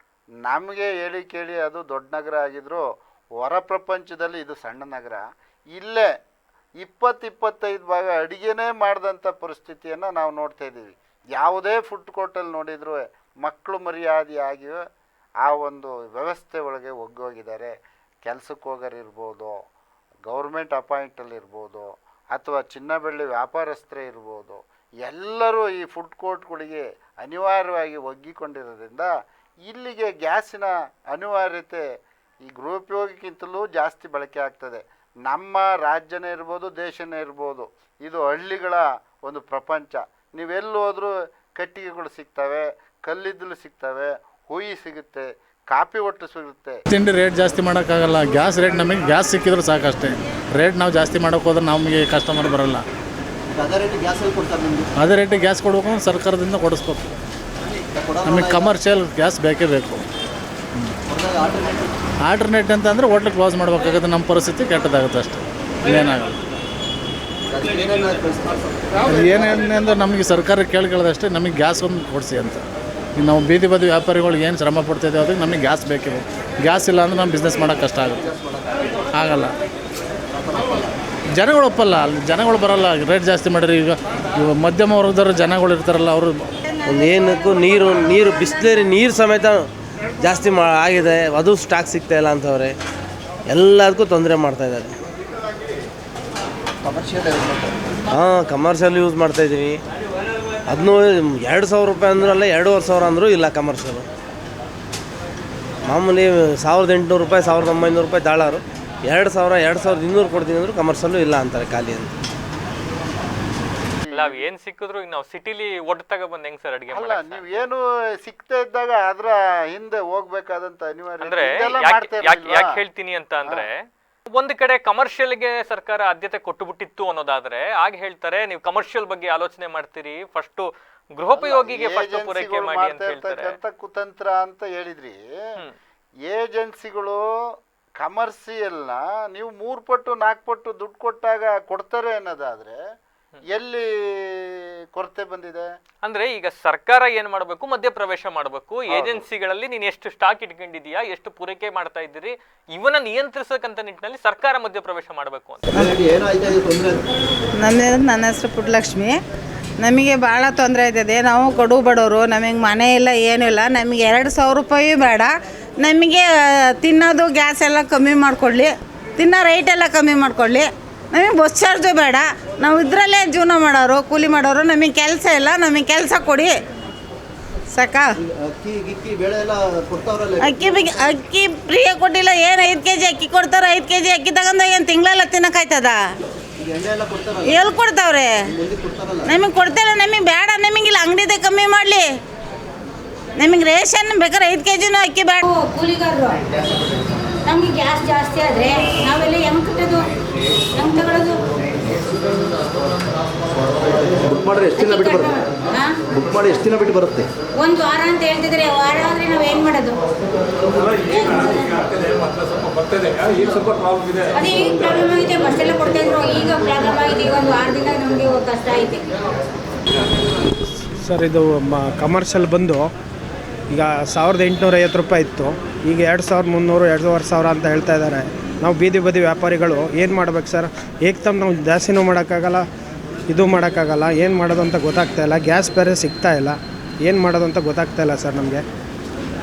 ನಮಗೆ ಹೇಳಿ ಕೇಳಿ ಅದು ದೊಡ್ಡ ನಗರ ಆಗಿದ್ರು, ಹೊರ ಪ್ರಪಂಚದಲ್ಲಿ ಇದು ಸಣ್ಣ ನಗರ. ಇಲ್ಲೇ 20-25 ಭಾಗ ಅಡುಗೆನೇ ಮಾಡಿದಂಥ ಪರಿಸ್ಥಿತಿಯನ್ನು ನಾವು ನೋಡ್ತಾ ಇದ್ದೀವಿ. ಯಾವುದೇ ಫುಡ್ ಕೋರ್ಟಲ್ಲಿ ನೋಡಿದರೂ ಮಕ್ಕಳು ಮರ್ಯಾದೆಯಾಗಿ ಆ ಒಂದು ವ್ಯವಸ್ಥೆ ಒಳಗೆ ಒಗ್ಗೋಗಿದ್ದಾರೆ. ಕೆಲಸಕ್ಕೆ ಹೋಗೋರಿರ್ಬೋದು, ಗೌರ್ಮೆಂಟ್ ಅಪಾಯಿಂಟಲ್ಲಿರ್ಬೋದು, ಅಥವಾ ಚಿನ್ನ ಬೆಳ್ಳಿ ವ್ಯಾಪಾರಸ್ಥರೇ ಇರ್ಬೋದು, ಎಲ್ಲರೂ ಈ ಫುಡ್ ಕೋರ್ಟ್ಗಳಿಗೆ ಅನಿವಾರ್ಯವಾಗಿ ಒಗ್ಗಿಕೊಂಡಿರೋದ್ರಿಂದ ಇಲ್ಲಿಗೆ ಗ್ಯಾಸಿನ ಅನಿವಾರ್ಯತೆ ಈ ಗೃಹೋಪಯೋಗಿಗಿಂತಲೂ ಜಾಸ್ತಿ ಬಳಕೆ ಆಗ್ತದೆ. ನಮ್ಮ ರಾಜ್ಯನೇ ಇರ್ಬೋದು, ದೇಶನೇ ಇರ್ಬೋದು, ಇದು ಹಳ್ಳಿಗಳ ಒಂದು ಪ್ರಪಂಚ. ನೀವೆಲ್ಲಿ ಹೋದರೂ ಕಟ್ಟಿಗೆಗಳು ಸಿಗ್ತವೆ, ಕಲ್ಲಿದ್ದಲು ಸಿಗ್ತವೆ, ಹುಯಿ ಸಿಗುತ್ತೆ, ಕಾಫಿ ಒಟ್ಟು ಸಿಗುತ್ತೆ.
ತಿಂಡಿ ರೇಟ್ ಜಾಸ್ತಿ ಮಾಡೋಕ್ಕಾಗಲ್ಲ. ಗ್ಯಾಸ್ ರೇಟ್ ನಮಗೆ ಗ್ಯಾಸ್ ಸಿಕ್ಕಿದ್ರೆ ಸಾಕಷ್ಟೇ. ರೇಟ್ ನಾವು ಜಾಸ್ತಿ ಮಾಡೋಕೆ ಹೋದ್ರೆ ನಮಗೆ ಕಸ್ಟಮರ್ ಬರೋಲ್ಲ.
ಅದೇ ರೇಟಿಗೆ ಗ್ಯಾಸಲ್ಲಿ ಕೊಡ್ತಾರೆ ನಿಮಗೆ.
ಅದೇ ರೇಟಿಗೆ ಗ್ಯಾಸ್ ಕೊಡ್ಬೇಕು ಅಂದ್ರೆ ಸರ್ಕಾರದಿಂದ ಕೊಡಿಸ್ಬೇಕು. ನಮಗೆ ಕಮರ್ಷಿಯಲ್ ಗ್ಯಾಸ್ ಬೇಕೇ ಬೇಕು. ಆಲ್ಟರ್ನೇಟ್ ಅಂತ ಅಂದರೆ ಹೋಟ್ಲ್ ಕ್ಲೋಸ್ ಮಾಡಬೇಕಾಗುತ್ತೆ. ನಮ್ಮ ಪರಿಸ್ಥಿತಿ ಕೆಟ್ಟದಾಗುತ್ತೆ ಅಷ್ಟೇ, ಇನ್ನೇನಾಗಲ್ಲ. ಅದು ಏನೇನೆಂದ್ರೆ ನಮಗೆ ಸರ್ಕಾರ ಕೇಳ್ಕೊಳ್ಳೋದಷ್ಟೇ, ನಮಗೆ ಗ್ಯಾಸ್ ಒಂದು ಕೊಡಿಸಿ ಅಂತ. ಈಗ ನಾವು ಬೀದಿ ಬದಿ ವ್ಯಾಪಾರಿಗಳಿಗೆ ಏನು ಶ್ರಮ ಪಡ್ತಾಯಿದ್ದೀವಿ ಅದಕ್ಕೆ ನಮಗೆ ಗ್ಯಾಸ್ ಬೇಕೇ. ಗ್ಯಾಸ್ ಇಲ್ಲ ಅಂದರೆ ನಮ್ಮ ಬಿಸ್ನೆಸ್ ಮಾಡೋಕ್ಕೆ ಕಷ್ಟ ಆಗುತ್ತೆ, ಆಗಲ್ಲ. ಜನಗಳು ಒಪ್ಪಲ್ಲ, ಅಲ್ಲಿ ಜನಗಳು ಬರೋಲ್ಲ. ರೇಟ್ ಜಾಸ್ತಿ ಮಾಡಿರಿ. ಈಗ ಮಧ್ಯಮ ವರ್ಗದವ್ರು ಜನಗಳು ಇರ್ತಾರಲ್ಲ, ಅವರು
ಒಂದು ಏನಕ್ಕೂ ನೀರು ಬಿಸ್ಲೇರಿ ನೀರು ಸಮೇತ ಜಾಸ್ತಿ ಆಗಿದೆ, ಅದು ಸ್ಟಾಕ್ ಸಿಗ್ತಾ ಇಲ್ಲ ಅಂತವ್ರೆ. ಎಲ್ಲದಕ್ಕೂ ತೊಂದರೆ ಮಾಡ್ತಾಯಿದ್ದಾರೆ. ಹಾಂ, ಕಮರ್ಷಿಯಲ್ ಯೂಸ್ ಮಾಡ್ತಾಯಿದ್ದೀವಿ. ಅದನ್ನೂ 2,000 ರೂಪಾಯಿ ಅಂದ್ರಲ್ಲ, 2,500 ಅಂದರೂ ಇಲ್ಲ ಕಮರ್ಷಿಯಲು. ಮಾಮೂಲಿ 1,800 ರೂಪಾಯಿ, 1,900 ರೂಪಾಯಿ ಡಾಲರು. 2,000, 2,200 ಕೊಡ್ತೀನಿ ಅಂದರೂ ಕಮರ್ಷಿಯಲ್ಲು ಇಲ್ಲ ಅಂತಾರೆ, ಖಾಲಿ ಅಂತ.
ನಾವ್ ಏನ್ ಸಿಕ್ಕಿದ್ರು ಈಗ ನಾವು ಸಿಟಿಲಿ ಒಟ್ಟು ತಗೊಬಂದು ಹೆಂಗ್ ಸರ್ ಅಡಿಗೆ
ಅಲ್ಲ, ನೀವು ಏನು ಸಿಕ್ತಾ ಇದ್ದಾಗ ಅದ್ರ ಹಿಂದೆ ಹೋಗ್ಬೇಕಾದಂತ
ಅಂದ್ರೆ
ಅನಿವಾರ್ಯ
ಯಾಕೆ ಹೇಳ್ತೀನಿ ಅಂತ ಅಂದ್ರೆ, ಒಂದು ಕಡೆ ಕಮರ್ಷಿಯಲ್ಗೆ ಸರ್ಕಾರ ಆದ್ಯತೆ ಕೊಟ್ಟುಬಿಟ್ಟಿತ್ತು ಅನ್ನೋದಾದ್ರೆ ಆಗ ಹೇಳ್ತಾರೆ ನೀವು ಕಮರ್ಷಿಯಲ್ ಬಗ್ಗೆ ಆಲೋಚನೆ ಮಾಡ್ತೀರಿ, ಫಸ್ಟ್ ಗೃಹೋಪಯೋಗಿಗೆ ಫಸ್ಟ್ ಪೂರೈಕೆ ಮಾಡಿ ಅಂತ ಹೇಳ್ತಾರೆ.
ಕುತಂತ್ರ ಅಂತ ಹೇಳಿದ್ರಿ. ಏಜೆನ್ಸಿಗಳು ಕಮರ್ಷಿಯಲ್ನ ನೀವು 3 ಪಟ್ಟು 4 ಪಟ್ಟು ದುಡ್ಡು ಕೊಟ್ಟಾಗ ಕೊಡ್ತಾರೆ ಅನ್ನೋದಾದ್ರೆ ಎಲ್ಲಿ ಕೊರತೆ ಬಂದಿದೆ?
ಅಂದ್ರೆ ಈಗ ಸರ್ಕಾರ ಏನ್ ಮಾಡಬೇಕು, ಮಧ್ಯ ಪ್ರವೇಶ ಮಾಡಬೇಕು. ಏಜೆನ್ಸಿಗಳಲ್ಲಿ ನೀನ್ ಎಷ್ಟು ಸ್ಟಾಕ್ ಇಟ್ಕೊಂಡಿದೀಯಾ, ಎಷ್ಟು ಪೂರೈಕೆ ಮಾಡ್ತಾ ಇದ್ದೀರಿ, ಇವನ್ನ ನಿಯಂತ್ರಿಸಕ್ಕಂತ ನಿಟ್ಟಿನಲ್ಲಿ ಸರ್ಕಾರ ಮಧ್ಯ ಪ್ರವೇಶ ಮಾಡಬೇಕು ಅಂತ.
ನನ್ನ ಹೆಸರು ಪುಟ್ಟಲಕ್ಷ್ಮಿ. ನಮಗೆ ಭಾಳ ತೊಂದರೆ ಆಯ್ತದೆ. ನಾವು ಕಡು ಬಡವರು, ನಮಗೆ ಮನೆ ಇಲ್ಲ, ಏನೂ ಇಲ್ಲ. ನಮಗೆ 2,000 ರೂಪಾಯಿ ಬೇಡ, ನಮಗೆ ತಿನ್ನೋದು ಗ್ಯಾಸ್ ಎಲ್ಲ ಕಮ್ಮಿ ಮಾಡಿಕೊಡ್ಲಿ, ತಿನ್ನೋ ರೈಟ್ ಎಲ್ಲ ಕಮ್ಮಿ ಮಾಡಿಕೊಡ್ಲಿ. ನಮಗೆ ಬಸ್ ಚಾರ್ಜು ಬೇಡ, ನಾವು ಇದರಲ್ಲೇ ಜೀವನ ಮಾಡೋರು, ಕೂಲಿ ಮಾಡೋರು. ನಮಗೆ ಕೆಲಸ ಇಲ್ಲ, ನಮಗೆ ಕೆಲಸ ಕೊಡಿ ಸಾಕಾ. ಅಕ್ಕಿ ಫ್ರೀಯಾಗಿ ಕೊಟ್ಟಿಲ್ಲ. ಏನು 5 kg ಅಕ್ಕಿ ಕೊಡ್ತಾರೆ. 5 kg ಅಕ್ಕಿ ತಗೊಂಡಾಗ ಏನು ತಿಂಗಳೆಲ್ಲ ತಿನ್ನೋಕ್ಕಾಯ್ತದ? ಎಲ್ಲಿ ಕೊಡ್ತಾವ್ರೆ? ನಮಗೆ ಕೊಡ್ತಾಯಿಲ್ಲ, ನಮಗೆ ಬೇಡ. ನಮಗಿಲ್ಲ, ಅಂಗಡಿದೆ ಕಮ್ಮಿ ಮಾಡಲಿ. ನಮಗೆ ರೇಷನ್ ಬೇಕಾದ್ರೆ 5 kg ಅಕ್ಕಿ ಬೇಡ.
ಕೂಲಿಗಾರರು ನಮಗೆ ಗ್ಯಾಸ್ ಜಾಸ್ತಿ ಆದರೆ ನಾವೆಲ್ಲ ಹೆಂಗೆ ಕಟ್ಟೋದು, ಹೆಂಗೆ ತಗೊಳ್ಳೋದು?
ಬುಕ್ ಮಾಡಿದ್ರೆ ಎಷ್ಟು ದಿನ ಬಿಟ್ಟು ಬರುತ್ತೆ? ಬುಕ್ ಮಾಡಿ ಎಷ್ಟು ದಿನ ಬಿಟ್ಟು ಬರುತ್ತೆ?
1 ವಾರ ಅಂತ ಹೇಳ್ತಿದ್ರೆ, ವಾರ ಆದರೆ ನಾವು ಏನು ಮಾಡೋದು? ಅದೇ ಈಗ ಪ್ರಾಬ್ಲಮ್ ಆಗಿದೆ. ಬಸ್ ಎಲ್ಲ ಕೊಡ್ತಾಯಿದ್ರು, ಈಗ ಪ್ರಾಬ್ಲಮ್ ಆಗಿದೆ. ಈಗ 1 ವಾರದಿಂದ ನಮಗೆ ಕಷ್ಟ ಐತೆ
ಸರ್. ಇದು ಕಮರ್ಷಿಯಲ್ ಬಂದು ಈಗ 1,850 ರೂಪಾಯಿ ಇತ್ತು, ಈಗ 2,300, 2,500 ಅಂತ ಹೇಳ್ತಾ ಇದ್ದಾರೆ. ನಾವು ಬೀದಿ ಬದಿ ವ್ಯಾಪಾರಿಗಳು ಏನು ಮಾಡ್ಬೇಕು ಸರ್? ಏಕ್ದಮ್ ನಾವು ಜಾಸ್ತಿನೂ ಮಾಡೋಕ್ಕಾಗಲ್ಲ, ಇದು ಮಾಡೋಕ್ಕಾಗಲ್ಲ. ಏನು ಮಾಡೋದು ಅಂತ ಗೊತ್ತಾಗ್ತಾಯಿಲ್ಲ. ಗ್ಯಾಸ್ ಬೇರೆ ಸಿಗ್ತಾಯಿಲ್ಲ, ಏನು ಮಾಡೋದು ಅಂತ ಗೊತ್ತಾಗ್ತಾಯಿಲ್ಲ ಸರ್ ನಮಗೆ.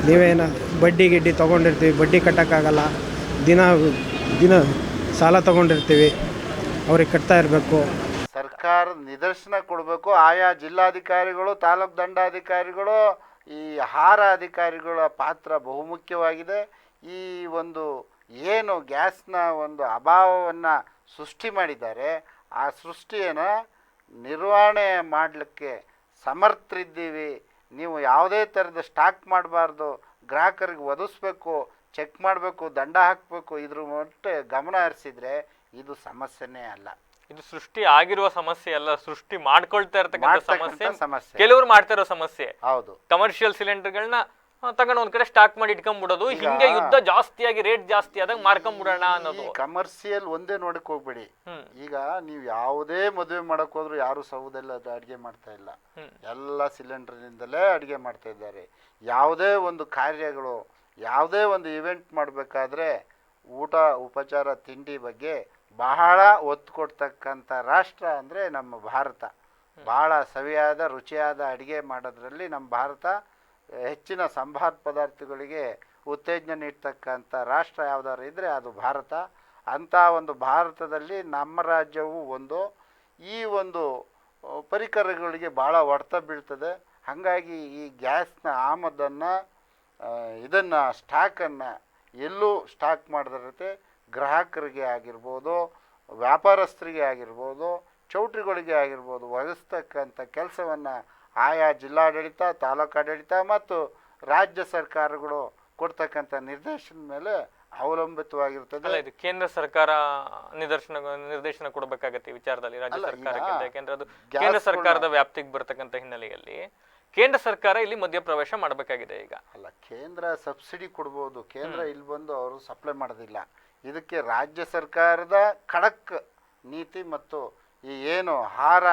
ನೀವೇನು ಬಡ್ಡಿ ಗಿಡ್ಡಿ ತೊಗೊಂಡಿರ್ತೀವಿ, ಬಡ್ಡಿ ಕಟ್ಟೋಕ್ಕಾಗಲ್ಲ. ದಿನ ಸಾಲ ತೊಗೊಂಡಿರ್ತೀವಿ, ಅವ್ರಿಗೆ ಕಟ್ತಾ ಇರಬೇಕು.
ಸರ್ಕಾರ ನಿದರ್ಶನ ಕೊಡಬೇಕು. ಆಯಾ ಜಿಲ್ಲಾಧಿಕಾರಿಗಳು, ತಾಲೂಕು ದಂಡಾಧಿಕಾರಿಗಳು, ಈ ಆಹಾರ ಅಧಿಕಾರಿಗಳ ಪಾತ್ರ ಬಹುಮುಖ್ಯವಾಗಿದೆ. ಈ ಒಂದು ಏನು ಗ್ಯಾಸ್ನ ಒಂದು ಅಭಾವವನ್ನು ಸೃಷ್ಟಿ ಮಾಡಿದ್ದಾರೆ, ಆ ಸೃಷ್ಟಿಯನ್ನು ನಿರ್ವಹಣೆ ಮಾಡಲಿಕ್ಕೆ ಸಮರ್ಥರಿದ್ದೀವಿ. ನೀವು ಯಾವುದೇ ಥರದ ಸ್ಟಾಕ್ ಮಾಡಬಾರ್ದು, ಗ್ರಾಹಕರಿಗೆ ಒದಗಿಸ್ಬೇಕು, ಚೆಕ್ ಮಾಡಬೇಕು, ದಂಡ ಹಾಕಬೇಕು. ಇದ್ರ ಮಟ್ಟ ಗಮನ ಹರಿಸಿದರೆ ಇದು ಸಮಸ್ಯೆನೇ ಅಲ್ಲ.
ಇದು ಸೃಷ್ಟಿ ಆಗಿರುವ ಸಮಸ್ಯೆ ಅಲ್ಲ, ಸೃಷ್ಟಿ ಮಾಡ್ಕೊಳ್ತಾ ಇರ್ತಕ್ಕಂಥ
ಸಮಸ್ಯೆ.
ಕೆಲವರು ಮಾಡ್ತಾ ಇರೋ ಸಮಸ್ಯೆ.
ಹೌದು.
ಕಮರ್ಷಿಯಲ್ ಸಿಲಿಂಡರ್ಗಳನ್ನ ತಗೊಂಡು ಒಂದ್ ಕಡೆ ಸ್ಟಾಕ್ ಮಾಡಿ ಇಟ್ಕೊಂಡ್ಬಿಡೋದು, ಹಿಂಗೆ ಯುದ್ಧ ಜಾಸ್ತಿಯಾಗಿ ರೇಟ್ ಜಾಸ್ತಿ ಆದಾಗ ಮಾರ್ಕೊಂಡ್ಬಿಡೋಣ ಅನ್ನೋದು.
ಕಮರ್ಷಿಯಲ್ ಒಂದೇ ನೋಡಕ್ ಹೋಗ್ಬೇಡಿ. ಈಗ ನೀವು ಯಾವುದೇ ಮದುವೆ ಮಾಡಕ್ ಹೋದ್ರು ಯಾರು ಸೌದೆಲ್ಲ ಅಡಿಗೆ ಮಾಡ್ತಾ ಇಲ್ಲ, ಎಲ್ಲ ಸಿಲಿಂಡರ್ನಿಂದಲೇ ಅಡಿಗೆ ಮಾಡ್ತಾ ಇದ್ದಾರೆ. ಯಾವುದೇ ಒಂದು ಕಾರ್ಯಗಳು, ಯಾವುದೇ ಒಂದು ಇವೆಂಟ್ ಮಾಡಬೇಕಾದ್ರೆ ಊಟ ಉಪಚಾರ ತಿಂಡಿ ಬಗ್ಗೆ ಬಹಳ ಒತ್ತು ಕೊಡ್ತಕ್ಕಂಥ ರಾಷ್ಟ್ರ ಅಂದರೆ ನಮ್ಮ ಭಾರತ. ಭಾಳ ಸವಿಯಾದ ರುಚಿಯಾದ ಅಡುಗೆ ಮಾಡೋದ್ರಲ್ಲಿ ನಮ್ಮ ಭಾರತ ಹೆಚ್ಚಿನ ಸಂಭಾರ ಪದಾರ್ಥಗಳಿಗೆ ಉತ್ತೇಜನ ನೀಡ್ತಕ್ಕಂಥ ರಾಷ್ಟ್ರ ಯಾವುದಾದ್ರು ಇದ್ದರೆ ಅದು ಭಾರತ. ಅಂಥ ಒಂದು ಭಾರತದಲ್ಲಿ ನಮ್ಮ ರಾಜ್ಯವು ಒಂದು ಈ ಒಂದು ಪರಿಕರಗಳಿಗೆ ಭಾಳ ಹೊಡೆತ ಬೀಳ್ತದೆ. ಹಾಗಾಗಿ ಈ ಗ್ಯಾಸ್ನ ಆಮದನ್ನು ಇದನ್ನು ಸ್ಟಾಕನ್ನು ಎಲ್ಲೂ ಸ್ಟಾಕ್ ಮಾಡದಿರುತ್ತೆ. ಗ್ರಾಹಕರಿಗೆ ಆಗಿರ್ಬೋದು, ವ್ಯಾಪಾರಸ್ಥರಿಗೆ ಆಗಿರ್ಬೋದು, ಚೌಟ್ರಿಗಳಿಗೆ ಆಗಿರ್ಬೋದು ಒದಗಿಸ್ತಕ್ಕಂಥ ಕೆಲಸವನ್ನು ಆಯಾ ಜಿಲ್ಲಾಡಳಿತ, ತಾಲೂಕಾಡಳಿತ ಮತ್ತು ರಾಜ್ಯ ಸರ್ಕಾರಗಳು ಕೊಡ್ತಕ್ಕಂಥ ನಿರ್ದೇಶನ ಮೇಲೆ ಅವಲಂಬಿತವಾಗಿರ್ತದೆ.
ಇದು ಕೇಂದ್ರ ಸರ್ಕಾರ ನಿರ್ದೇಶನ ಕೊಡಬೇಕಾಗತ್ತೆ ಈ ವಿಚಾರದಲ್ಲಿ ರಾಜ್ಯ ಸರ್ಕಾರಕ್ಕಿಂತ. ಯಾಕೆಂದ್ರೆ ಅದು ಕೇಂದ್ರ ಸರ್ಕಾರದ ವ್ಯಾಪ್ತಿಗೆ ಬರ್ತಕ್ಕಂಥ ಹಿನ್ನೆಲೆಯಲ್ಲಿ ಕೇಂದ್ರ ಸರ್ಕಾರ ಇಲ್ಲಿ ಮಧ್ಯಪ್ರವೇಶ ಮಾಡಬೇಕಾಗಿದೆ ಈಗ.
ಅಲ್ಲ, ಕೇಂದ್ರ ಸಬ್ಸಿಡಿ ಕೊಡ್ಬೋದು, ಕೇಂದ್ರ ಇಲ್ಲಿ ಬಂದು ಅವರು ಸಪ್ಲೈ ಮಾಡೋದಿಲ್ಲ. ಇದಕ್ಕೆ ರಾಜ್ಯ ಸರ್ಕಾರದ ಖಡಕ್ ನೀತಿ ಮತ್ತು ಈ ಏನು ಆಹಾರ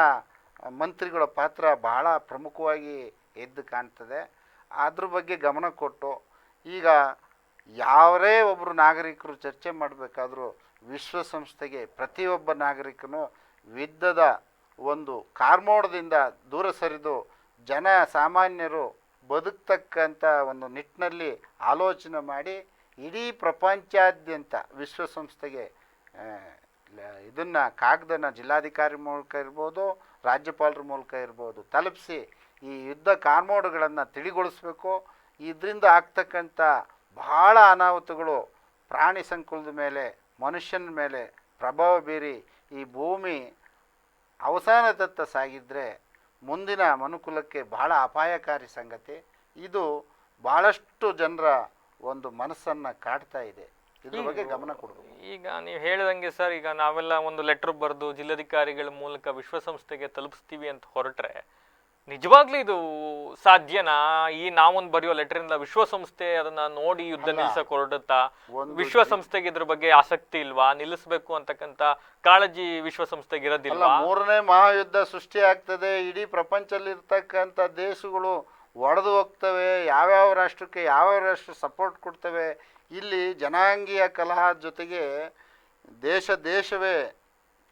ಮಂತ್ರಿಗಳ ಪಾತ್ರ ಬಹಳ ಪ್ರಮುಖವಾಗಿ ಎದ್ದು ಕಾಣ್ತದೆ. ಅದ್ರ ಬಗ್ಗೆ ಗಮನ ಕೊಟ್ಟು ಈಗ ಯಾರೇ ಒಬ್ಬರು ನಾಗರಿಕರು ಚರ್ಚೆ ಮಾಡಬೇಕಾದ್ರೂ ವಿಶ್ವಸಂಸ್ಥೆಗೆ ಪ್ರತಿಯೊಬ್ಬ ನಾಗರಿಕನು ಯುದ್ಧದ ಒಂದು ಕಾರ್ಮೋಡದಿಂದ ದೂರ ಸರಿದು ಜನ ಸಾಮಾನ್ಯರು ಬದುಕ್ತಕ್ಕಂಥ ಒಂದು ನಿಟ್ಟಿನಲ್ಲಿ ಆಲೋಚನೆ ಮಾಡಿ ಇಡೀ ಪ್ರಪಂಚಾದ್ಯಂತ ವಿಶ್ವಸಂಸ್ಥೆಗೆ ಇದನ್ನು ಕಾಗದನ ಜಿಲ್ಲಾಧಿಕಾರಿ ಮೂಲಕ ಇರ್ಬೋದು, ರಾಜ್ಯಪಾಲರ ಮೂಲಕ ಇರ್ಬೋದು ತಲುಪಿಸಿ ಈ ಯುದ್ಧ ಕಾರ್ಮೋಡಗಳನ್ನು ತಿಳಿಗೊಳಿಸ್ಬೇಕು. ಇದರಿಂದ ಆಗ್ತಕ್ಕಂಥ ಬಹಳ ಅನಾಹುತಗಳು ಪ್ರಾಣಿ ಸಂಕುಲದ ಮೇಲೆ, ಮನುಷ್ಯನ ಮೇಲೆ ಪ್ರಭಾವ ಬೀರಿ ಈ ಭೂಮಿ ಅವಸಾನದತ್ತ ಸಾಗಿದ್ರೆ ಮುಂದಿನ ಮನುಕುಲಕ್ಕೆ ಬಹಳ ಅಪಾಯಕಾರಿ ಸಂಗತಿ. ಇದು ಭಾಳಷ್ಟು ಜನರ ಒಂದು ಮನಸ್ಸನ್ನು ಕಾಡ್ತಾ ಇದೆ. ಇದ್ರ ಬಗ್ಗೆ ಗಮನ ಕೊಡಬೇಕು.
ಈಗ ನೀವು ಹೇಳಿದಂಗೆ ಸರ್, ಈಗ ನಾವೆಲ್ಲ ಒಂದು ಲೆಟರ್ ಬರೆದು ಜಿಲ್ಲಾಧಿಕಾರಿಗಳ ಮೂಲಕ ವಿಶ್ವಸಂಸ್ಥೆಗೆ ತಲುಪಿಸ್ತೀವಿ ಅಂತ ಹೊರಟ್ರೆ ನಿಜವಾಗ್ಲೂ ಇದು ಸಾಧ್ಯನಾ? ಈ ನಾವೊಂದು ಬರೆಯೋ ಲೆಟರಿಂದ ವಿಶ್ವಸಂಸ್ಥೆ ಅದನ್ನ ನೋಡಿ ಯುದ್ಧ ನಿಲ್ಲಿಸಕ್ ಹೊರಡುತ್ತಾ? ವಿಶ್ವಸಂಸ್ಥೆಗೆ ಇದ್ರ ಬಗ್ಗೆ ಆಸಕ್ತಿ ಇಲ್ವಾ? ನಿಲ್ಲಿಸಬೇಕು ಅಂತಕ್ಕಂಥ ಕಾಳಜಿ ವಿಶ್ವಸಂಸ್ಥೆಗೆ ಇರೋದಿಲ್ಲ?
ಮೂರನೇ ಮಹಾಯುದ್ಧ ಸೃಷ್ಟಿ ಆಗ್ತದೆ, ಇಡೀ ಪ್ರಪಂಚದಲ್ಲಿರ್ತಕ್ಕಂಥ ದೇಶಗಳು ಒಡೆದು ಹೋಗ್ತವೆ, ಯಾವ್ಯಾವ ರಾಷ್ಟ್ರಕ್ಕೆ ಯಾವ್ಯಾವ ರಾಷ್ಟ್ರ ಸಪೋರ್ಟ್ ಕೊಡ್ತವೆ. ಇಲ್ಲಿ ಜನಾಂಗೀಯ ಕಲಹ ಜೊತೆಗೆ ದೇಶವೇ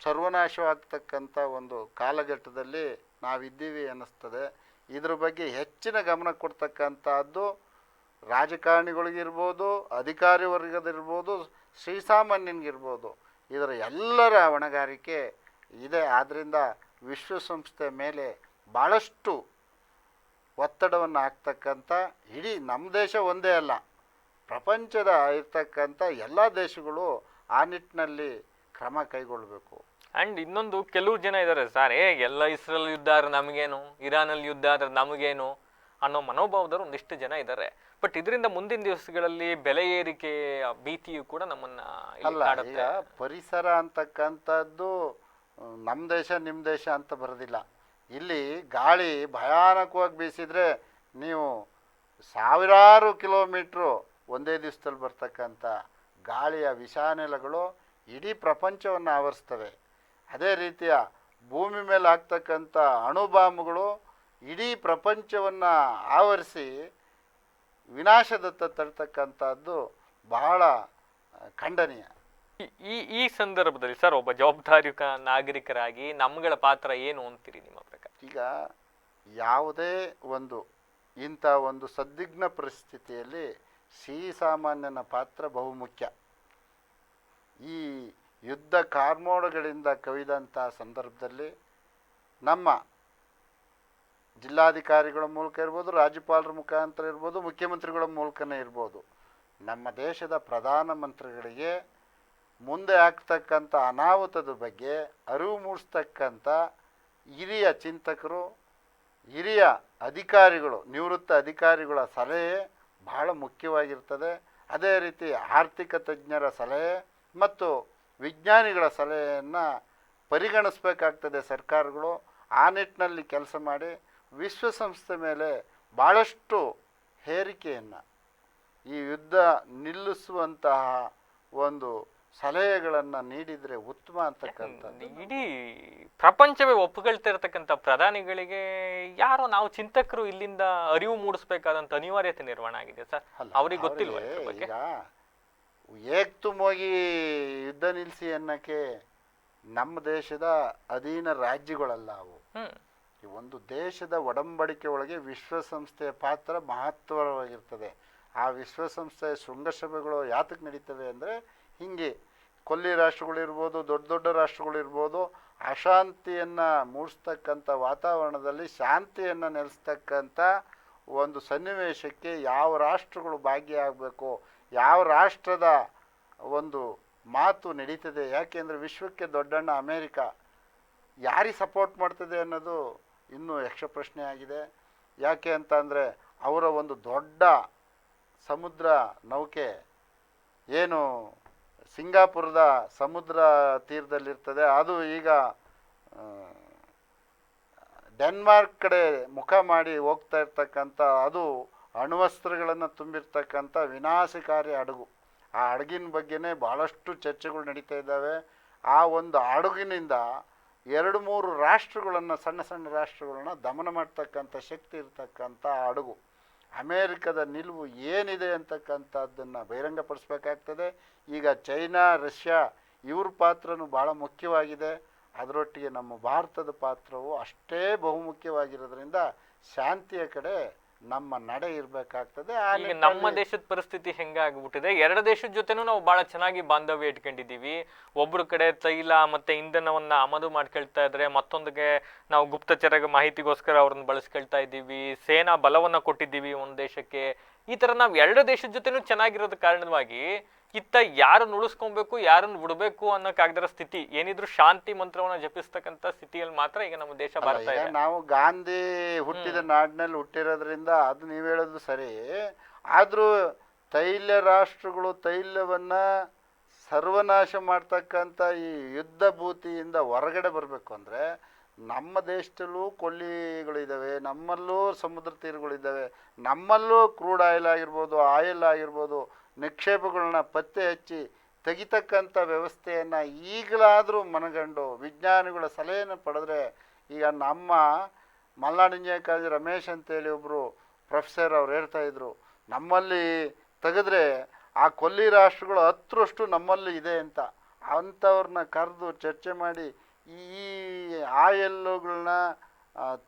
ಸರ್ವನಾಶವಾಗ್ತಕ್ಕಂಥ ಒಂದು ಕಾಲಘಟ್ಟದಲ್ಲಿ ನಾವಿದ್ದೀವಿ ಅನ್ನಿಸ್ತದೆ. ಇದ್ರ ಬಗ್ಗೆ ಹೆಚ್ಚಿನ ಗಮನ ಕೊಡ್ತಕ್ಕಂಥದ್ದು ರಾಜಕಾರಣಿಗಳಿಗಿರ್ಬೋದು, ಅಧಿಕಾರಿ ವರ್ಗದಿರ್ಬೋದು, ಶ್ರೀಸಾಮಾನ್ಯನಿಗಿರ್ಬೋದು, ಇದರ ಎಲ್ಲರ ಹೊಣೆಗಾರಿಕೆ ಇದೆ. ಆದ್ದರಿಂದ ವಿಶ್ವಸಂಸ್ಥೆ ಮೇಲೆ ಭಾಳಷ್ಟು ಒತ್ತಡವನ್ನು ಹಾಕ್ತಕ್ಕಂಥ ಇಡೀ ನಮ್ಮ ದೇಶ ಒಂದೇ ಅಲ್ಲ, ಪ್ರಪಂಚದ ಇರ್ತಕ್ಕಂಥ ಎಲ್ಲ ದೇಶಗಳು ಆ ನಿಟ್ಟಿನಲ್ಲಿ ಕ್ರಮ ಕೈಗೊಳ್ಳಬೇಕು.
ಆ್ಯಂಡ್ ಇನ್ನೊಂದು, ಕೆಲವು ಜನ ಇದ್ದಾರೆ ಸರ್, ಎಲ್ಲ ಇಸ್ರೇಲ್ ಯುದ್ಧ ಆದ್ರೆ ನಮಗೇನು, ಇರಾನಲ್ಲಿ ಯುದ್ಧ ಆದ್ರೆ ನಮಗೇನು ಅನ್ನೋ ಮನೋಭಾವದವರು ಒಂದಿಷ್ಟು ಜನ ಇದ್ದಾರೆ. ಬಟ್ ಇದರಿಂದ ಮುಂದಿನ ದಿವಸಗಳಲ್ಲಿ ಬೆಲೆ ಏರಿಕೆ ಭೀತಿಯು ಕೂಡ ನಮ್ಮನ್ನ
ಈಗ ಪರಿಸರ ಅಂತಕ್ಕಂಥದ್ದು ನಮ್ಮ ದೇಶ ನಿಮ್ಮ ದೇಶ ಅಂತ ಬರೋದಿಲ್ಲ. ಇಲ್ಲಿ ಗಾಳಿ ಭಯಾನಕವಾಗಿ ಬೀಸಿದರೆ ನೀವು ಸಾವಿರಾರು ಕಿಲೋಮೀಟ್ರು ಒಂದೇ ದಿವಸದಲ್ಲಿ ಬರ್ತಕ್ಕಂಥ ಗಾಳಿಯ ವಿಷಾನಿಲಗಳು ಇಡೀ ಪ್ರಪಂಚವನ್ನು ಆವರಿಸ್ತವೆ. ಅದೇ ರೀತಿಯ ಭೂಮಿ ಮೇಲೆ ಆಗ್ತಕ್ಕಂಥ ಅಣುಬಾಂಬ್ಗಳು ಇಡೀ ಪ್ರಪಂಚವನ್ನು ಆವರಿಸಿ ವಿನಾಶದತ್ತ ತರ್ತಕ್ಕಂಥದ್ದು ಬಹಳ ಖಂಡನೀಯ.
ಈ ಸಂದರ್ಭದಲ್ಲಿ ಸರ್, ಒಬ್ಬ ಜವಾಬ್ದಾರಿಯುತ ನಾಗರಿಕರಾಗಿ ನಮ್ಮಗಳ ಪಾತ್ರ ಏನು ಅಂತೀರಿ ನಿಮ್ಮ ಪ್ರಕಾರ?
ಈಗ ಯಾವುದೇ ಒಂದು ಇಂಥ ಒಂದು ಸಂದಿಗ್ಧ ಪರಿಸ್ಥಿತಿಯಲ್ಲಿ ಸಾಮಾನ್ಯನ ಪಾತ್ರ ಬಹುಮುಖ್ಯ. ಈ ಯುದ್ಧ ಕಾರ್ಮೋಡಗಳಿಂದ ಕವಿದಂಥ ಸಂದರ್ಭದಲ್ಲಿ ನಮ್ಮ ಜಿಲ್ಲಾಧಿಕಾರಿಗಳ ಮೂಲಕ ಇರ್ಬೋದು, ರಾಜ್ಯಪಾಲರ ಮುಖಾಂತರ ಇರ್ಬೋದು, ಮುಖ್ಯಮಂತ್ರಿಗಳ ಮೂಲಕನೇ ಇರ್ಬೋದು, ನಮ್ಮ ದೇಶದ ಪ್ರಧಾನಮಂತ್ರಿಗಳಿಗೆ ಮುಂದೆ ಆಗ್ತಕ್ಕಂಥ ಅನಾಹುತದ ಬಗ್ಗೆ ಅರಿವು ಮೂಡಿಸ್ತಕ್ಕಂಥ ಹಿರಿಯ ಚಿಂತಕರು, ಹಿರಿಯ ಅಧಿಕಾರಿಗಳು, ನಿವೃತ್ತ ಅಧಿಕಾರಿಗಳ ಸಲಹೆ ಬಹಳ ಮುಖ್ಯವಾಗಿರ್ತದೆ. ಅದೇ ರೀತಿ ಆರ್ಥಿಕ ತಜ್ಞರ ಸಲಹೆ ಮತ್ತು ವಿಜ್ಞಾನಿಗಳ ಸಲಹೆಯನ್ನು ಪರಿಗಣಿಸಬೇಕಾಗ್ತದೆ ಸರ್ಕಾರಗಳು. ಆ ನಿಟ್ಟಿನಲ್ಲಿ ಕೆಲಸ ಮಾಡಿ ವಿಶ್ವಸಂಸ್ಥೆ ಮೇಲೆ ಭಾಳಷ್ಟು ಹೇರಿಕೆಯನ್ನು, ಈ ಯುದ್ಧ ನಿಲ್ಲಿಸುವಂತಹ ಒಂದು ಸಲಹೆಗಳನ್ನು ನೀಡಿದರೆ ಉತ್ತಮ ಅಂತಕ್ಕಂಥದ್ದು.
ಇಡೀ ಪ್ರಪಂಚವೇ ಒಪ್ಪುಗಳ್ತಿರ್ತಕ್ಕಂಥ ಪ್ರಧಾನಿಗಳಿಗೆ ಯಾರೋ ನಾವು ಚಿಂತಕರು ಇಲ್ಲಿಂದ ಅರಿವು ಮೂಡಿಸ್ಬೇಕಾದಂಥ ಅನಿವಾರ್ಯತೆ ನಿರ್ಮಾಣ ಆಗಿದೆ ಸರ್. ಅವ್ರಿಗೆ ಗೊತ್ತಿಲ್ವ
ಈಗ ಏಕ್ತುಮೋಗಿ ಯುದ್ಧ ನಿಲ್ಲಿಸಿ ಅನ್ನೋಕ್ಕೆ ನಮ್ಮ ದೇಶದ ಅಧೀನ ರಾಜ್ಯಗಳಲ್ಲ ಅವು. ಈ ಒಂದು ದೇಶದ ಒಡಂಬಡಿಕೆ ಒಳಗೆ ವಿಶ್ವಸಂಸ್ಥೆಯ ಪಾತ್ರ ಮಹತ್ವವಾಗಿರ್ತದೆ. ಆ ವಿಶ್ವಸಂಸ್ಥೆಯ ಶೃಂಗಸಭೆಗಳು ಯಾತಕ್ಕೆ ನಡೀತವೆ ಅಂದರೆ ಹೀಗೆ ಕೊಲ್ಲಿ ರಾಷ್ಟ್ರಗಳಿರ್ಬೋದು, ದೊಡ್ಡ ದೊಡ್ಡ ರಾಷ್ಟ್ರಗಳಿರ್ಬೋದು, ಅಶಾಂತಿಯನ್ನು ಮೂಡಿಸ್ತಕ್ಕಂಥ ವಾತಾವರಣದಲ್ಲಿ ಶಾಂತಿಯನ್ನು ನೆಲೆಸ್ತಕ್ಕಂಥ ಒಂದು ಸನ್ನಿವೇಶಕ್ಕೆ ಯಾವ ರಾಷ್ಟ್ರಗಳು ಭಾಗಿಯಾಗಬೇಕು, ಯಾವ ರಾಷ್ಟ್ರದ ಒಂದು ಮಾತು ನಡೀತದೆ. ಯಾಕೆಂದರೆ ವಿಶ್ವಕ್ಕೆ ದೊಡ್ಡಣ್ಣ ಅಮೇರಿಕ ಯಾರಿಗೆ ಸಪೋರ್ಟ್ ಮಾಡ್ತದೆ ಅನ್ನೋದು ಇನ್ನೂ ಯಕ್ಷ ಪ್ರಶ್ನೆ ಆಗಿದೆ. ಯಾಕೆ ಅಂತ ಅಂದರೆ ಅವರ ಒಂದು ದೊಡ್ಡ ಸಮುದ್ರ ನೌಕೆ ಏನು ಸಿಂಗಾಪುರದ ಸಮುದ್ರ ತೀರದಲ್ಲಿರ್ತದೆ, ಅದು ಈಗ ಡೆನ್ಮಾರ್ಕ್ ಕಡೆ ಮುಖ ಮಾಡಿ ಹೋಗ್ತಾ ಇರ್ತಕ್ಕಂಥ ಅದು ಅಣ್ವಸ್ತ್ರಗಳನ್ನು ತುಂಬಿರ್ತಕ್ಕಂಥ ವಿನಾಶಕಾರಿ ಹಡಗು. ಆ ಹಡಗಿನ ಬಗ್ಗೆನೇ ಭಾಳಷ್ಟು ಚರ್ಚೆಗಳು ನಡೀತಾ ಇದ್ದಾವೆ. ಆ ಒಂದು ಹಡಗಿನಿಂದ 2-3 ರಾಷ್ಟ್ರಗಳನ್ನು, ಸಣ್ಣ ಸಣ್ಣ ರಾಷ್ಟ್ರಗಳನ್ನ ದಮನ ಮಾಡ್ತಕ್ಕಂಥ ಶಕ್ತಿ ಇರ್ತಕ್ಕಂಥ ಹಡಗು. ಅಮೇರಿಕದ ನಿಲುವು ಏನಿದೆ ಅಂತಕ್ಕಂಥದ್ದನ್ನು ಬಹಿರಂಗಪಡಿಸ್ಬೇಕಾಗ್ತದೆ. ಈಗ ಚೈನಾ, ರಷ್ಯಾ ಇವ್ರ ಪಾತ್ರನೂ ಭಾಳ ಮುಖ್ಯವಾಗಿದೆ. ಅದರೊಟ್ಟಿಗೆ ನಮ್ಮ ಭಾರತದ ಪಾತ್ರವು ಅಷ್ಟೇ ಬಹುಮುಖ್ಯವಾಗಿರೋದ್ರಿಂದ ಶಾಂತಿಯ ಕಡೆ ನಮ್ಮ ನಡೆ ಇರಬೇಕಾಗ್ತದೆ.
ಈಗ ನಮ್ಮ ದೇಶದ ಪರಿಸ್ಥಿತಿ ಹೆಂಗಾಗ್ಬಿಟ್ಟಿದೆ, ಎರಡು ದೇಶದ ಜೊತೆನೂ ನಾವು ಬಹಳ ಚೆನ್ನಾಗಿ ಬಾಂಧವ್ಯ ಇಟ್ಕೊಂಡಿದ್ದೀವಿ. ಒಬ್ರು ಕಡೆ ತೈಲ ಮತ್ತೆ ಇಂಧನವನ್ನ ಆಮದು ಮಾಡ್ಕೊಳ್ತಾ ಇದ್ರೆ, ಮತ್ತೊಂದಿಗೆ ನಾವು ಗುಪ್ತಚರ ಮಾಹಿತಿಗೋಸ್ಕರ ಅವ್ರನ್ನ ಬಳಸ್ಕೊಳ್ತಾ ಇದ್ದೀವಿ. ಸೇನಾ ಬಲವನ್ನ ಕೊಟ್ಟಿದ್ದೀವಿ ಒಂದು ದೇಶಕ್ಕೆ. ಈ ತರ ನಾವು ಎರಡು ದೇಶದ ಜೊತೆನೂ ಚೆನ್ನಾಗಿರೋದ ಕಾರಣವಾಗಿ ಇತ್ತ ಯಾರನ್ನು ಉಳಿಸ್ಕೊಬೇಕು, ಯಾರನ್ನು ಬಿಡಬೇಕು ಅನ್ನೋಕ್ಕಾಗದಿರೋ ಸ್ಥಿತಿ, ಏನಿದ್ರು ಶಾಂತಿ ಮಂತ್ರವನ್ನ ಜಪಿಸ್ತಕ್ಕಂಥ ಸ್ಥಿತಿಯಲ್ಲಿ ಮಾತ್ರ ಈಗ ನಮ್ಮ ದೇಶ ಬರ್ತಾ ಇದೆ.
ನಾವು ಗಾಂಧಿ ಹುಟ್ಟಿದ ನಾಡಿನಲ್ಲಿ ಹುಟ್ಟಿರೋದ್ರಿಂದ ಅದು ನೀವು ಹೇಳೋದು ಸರಿ. ಆದರೂ ತೈಲ ರಾಷ್ಟ್ರಗಳು ತೈಲವನ್ನು ಸರ್ವನಾಶ ಮಾಡ್ತಕ್ಕಂಥ ಈ ಯುದ್ಧ ಭೂತಿಯಿಂದ ಹೊರಗಡೆ ಬರಬೇಕು ಅಂದರೆ ನಮ್ಮ ದೇಶದಲ್ಲೂ ಕೊಲ್ಲಿಗಳಿದ್ದಾವೆ, ನಮ್ಮಲ್ಲೂ ಸಮುದ್ರ ತೀರಗಳಿದ್ದಾವೆ, ನಮ್ಮಲ್ಲೂ ಕ್ರೂಡ್ ಆಯಿಲ್ ಆಗಿರ್ಬೋದು, ಆಯಿಲ್ ಆಗಿರ್ಬೋದು, ನಿಕ್ಷೇಪಗಳನ್ನ ಪತ್ತೆ ಹಚ್ಚಿ ತೆಗಿತಕ್ಕಂಥ ವ್ಯವಸ್ಥೆಯನ್ನು ಈಗಲಾದರೂ ಮನಗಂಡು ವಿಜ್ಞಾನಿಗಳ ಸಲಹೆಯನ್ನು ಪಡೆದ್ರೆ, ಈಗ ನಮ್ಮ ಮಲ್ನಾಡು ಇಂಜಿನಿಯರಿಂಗ್ ಕಾಲೇಜ್ ರಮೇಶ್ ಅಂತೇಳಿ ಒಬ್ಬರು ಪ್ರೊಫೆಸರ್ ಅವ್ರು ಹೇಳ್ತಾಯಿದ್ರು, ನಮ್ಮಲ್ಲಿ ತೆಗೆದ್ರೆ ಆ ಕೊಲ್ಲಿ ರಾಷ್ಟ್ರಗಳು 10ರಷ್ಟು ನಮ್ಮಲ್ಲಿ ಇದೆ ಅಂತ. ಅಂಥವ್ರನ್ನ ಕರೆದು ಚರ್ಚೆ ಮಾಡಿ ಈ ಆಯಿಲ್ಗಳನ್ನ